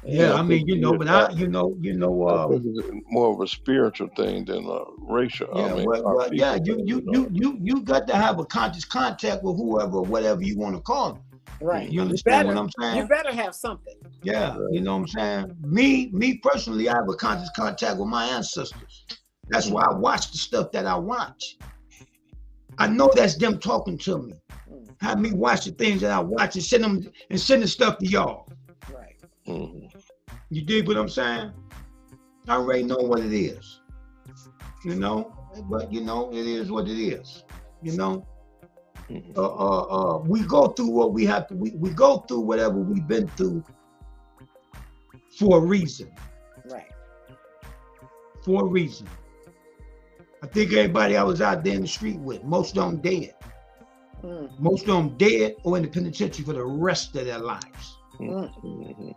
Yeah, I I mean, think you know, it but is, I I think it's more of a spiritual thing than a racial. I yeah, mean, well, our well, yeah, people thing, you know. you got to have a conscious contact with whoever, whatever you want to call them. Right. You understand what I'm You saying? better have something. Yeah, you know what I'm saying? Me personally, I have a conscious contact with my ancestors. That's why I watch the stuff that I watch. I know that's them talking to me. Have me watch the things that I watch and send the stuff to y'all. Right. Mhm. You dig what I'm saying? I already know what it is. You know, but you know, it is what it is. You know, we go through what we have to. We go through whatever we've been through for a reason. Right. For a reason. I think everybody I was out there in the street with, most of them dead. Most of them dead or in the penitentiary for the rest of their lives. Mhm.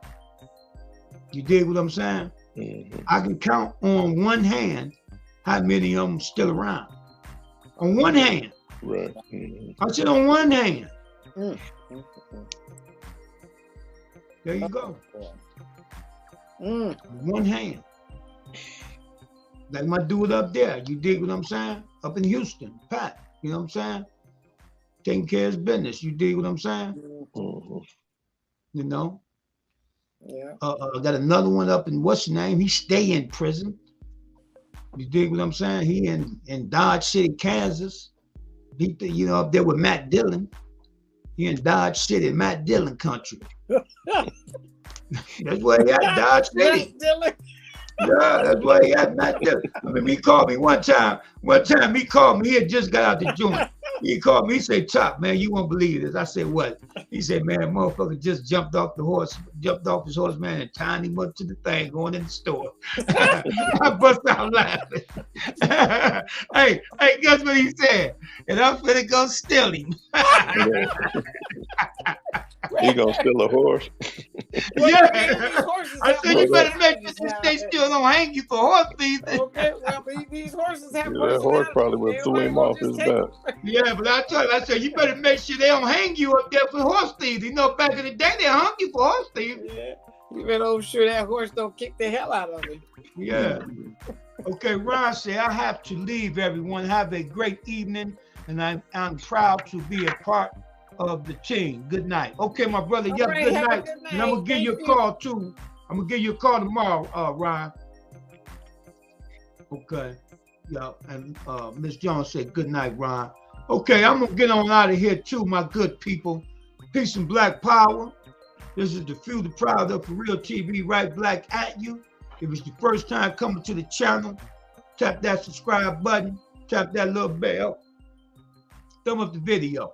You dig what I'm saying? Mhm. I can count on one hand how many of them still around. On one hand. Right. Mhm. I said on one hand. Mm. There you go. Mm. One hand. Like my dude up there. You dig what I'm saying? Up in Houston, Pat. You know what I'm saying? Taking care of his business. You dig what I'm saying? Mhm. You know? Yeah. I got another one up in what's the name? He stay in prison. You dig what I'm saying? He in Dodge City, Kansas. He, you know, up there with Matt Dillon. He in Dodge City, Matt Dillon country. That's where he at, Dodge City. Yeah, that's why he at Matt Dillon. I mean, he called me one time. One time he called me. He had just got out the joint. He called me. He said, "Top, man, you won't believe this." I said, "What?" He said, "Man, motherfucker just jumped off his horse, man, and tied him up to the thing going in the store." I bust out laughing. hey, guess what he said? And I'm finna go steal him. He gonna steal a horse? Yeah. I said, you better make sure they still don't hang you for horse thieves. Okay, well, these horses have That horse probably would threw him off his back. Yeah, but I told you, I said, you better make sure they don't hang you up there for horse thieves. You know, back in the day, they hung you for horse thieves. Yeah. You better make sure that horse don't kick the hell out of me. Yeah. Okay, Ron said, I have to leave, everyone. Have a great evening, and I'm proud to be a part of the team. Good night. Okay, my brother, you have a good night. And I'm going to give you a call, too. I'm going to give you a call tomorrow, Ron. Okay. Yeah, and Miss Jones said, good night, Ron. Okay, I'm going to get on out of here, too, my good people. Peace and black power. This is the Few, the Proud of For Real TV, right black at you. If it's the first time coming to the channel, tap that subscribe button, tap that little bell, thumb up the video.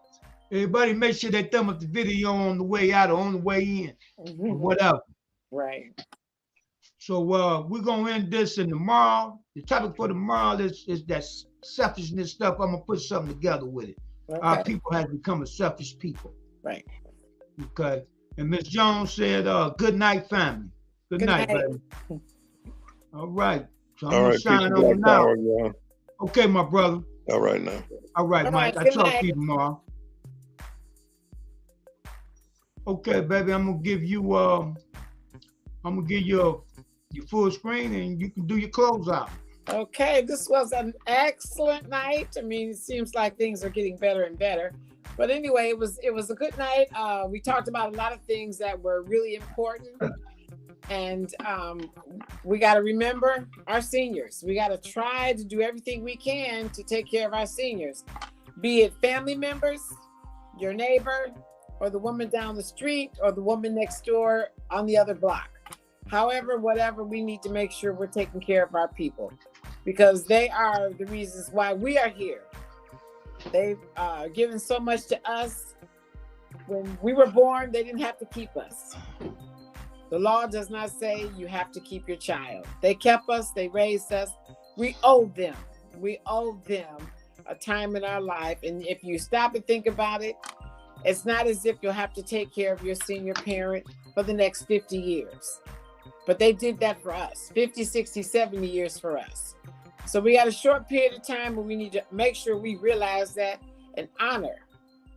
Everybody make sure they thumb up the video on the way out or on the way in, or whatever. Right. So we're going to end this in tomorrow. The topic for tomorrow is that selfishness stuff. I'm going to put something together with it. Okay. Our people have become a selfish people. Right. Okay. And Miss Jones said, good night, family. Good night, baby. All right. So I'm going to sign on now. Okay, my brother. All right, now. All right, Mike. I'll talk to you tomorrow. Okay, baby. I'm gonna give you your full screen, and you can do your close out. Okay, this was an excellent night. I mean, it seems like things are getting better and better. But anyway, it was a good night. We talked about a lot of things that were really important. And we got to remember our seniors. We got to try to do everything we can to take care of our seniors, be it family members, your neighbor, or the woman down the street, or the woman next door on the other block. However, whatever, we need to make sure we're taking care of our people, because they are the reasons why we are here. They've given so much to us. When we were born, they didn't have to keep us. The law does not say you have to keep your child. They kept us, they raised us. We owe them. We owe them a time in our life. And if you stop and think about it, it's not as if you'll have to take care of your senior parent for the next 50 years. But they did that for us, 50, 60, 70 years for us. So we got a short period of time where we need to make sure we realize that and honor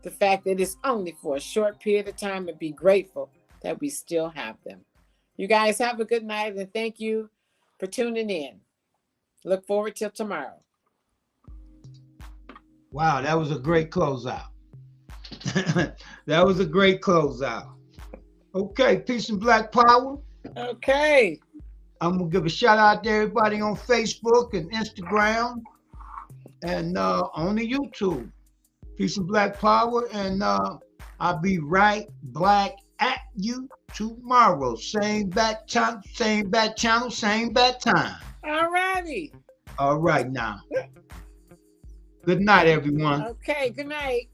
the fact that it's only for a short period of time, and be grateful that we still have them. You guys have a good night, and thank you for tuning in. Look forward till tomorrow. Wow, that was a great closeout. That was a great closeout. Okay, peace and black power. Okay. I'm gonna give a shout out to everybody on Facebook and Instagram and on the YouTube. Peace and black power, and I'll be right black at you tomorrow. Same bat channel, same bat channel, same bat time. All righty. All right now. Good night, everyone. Okay, good night.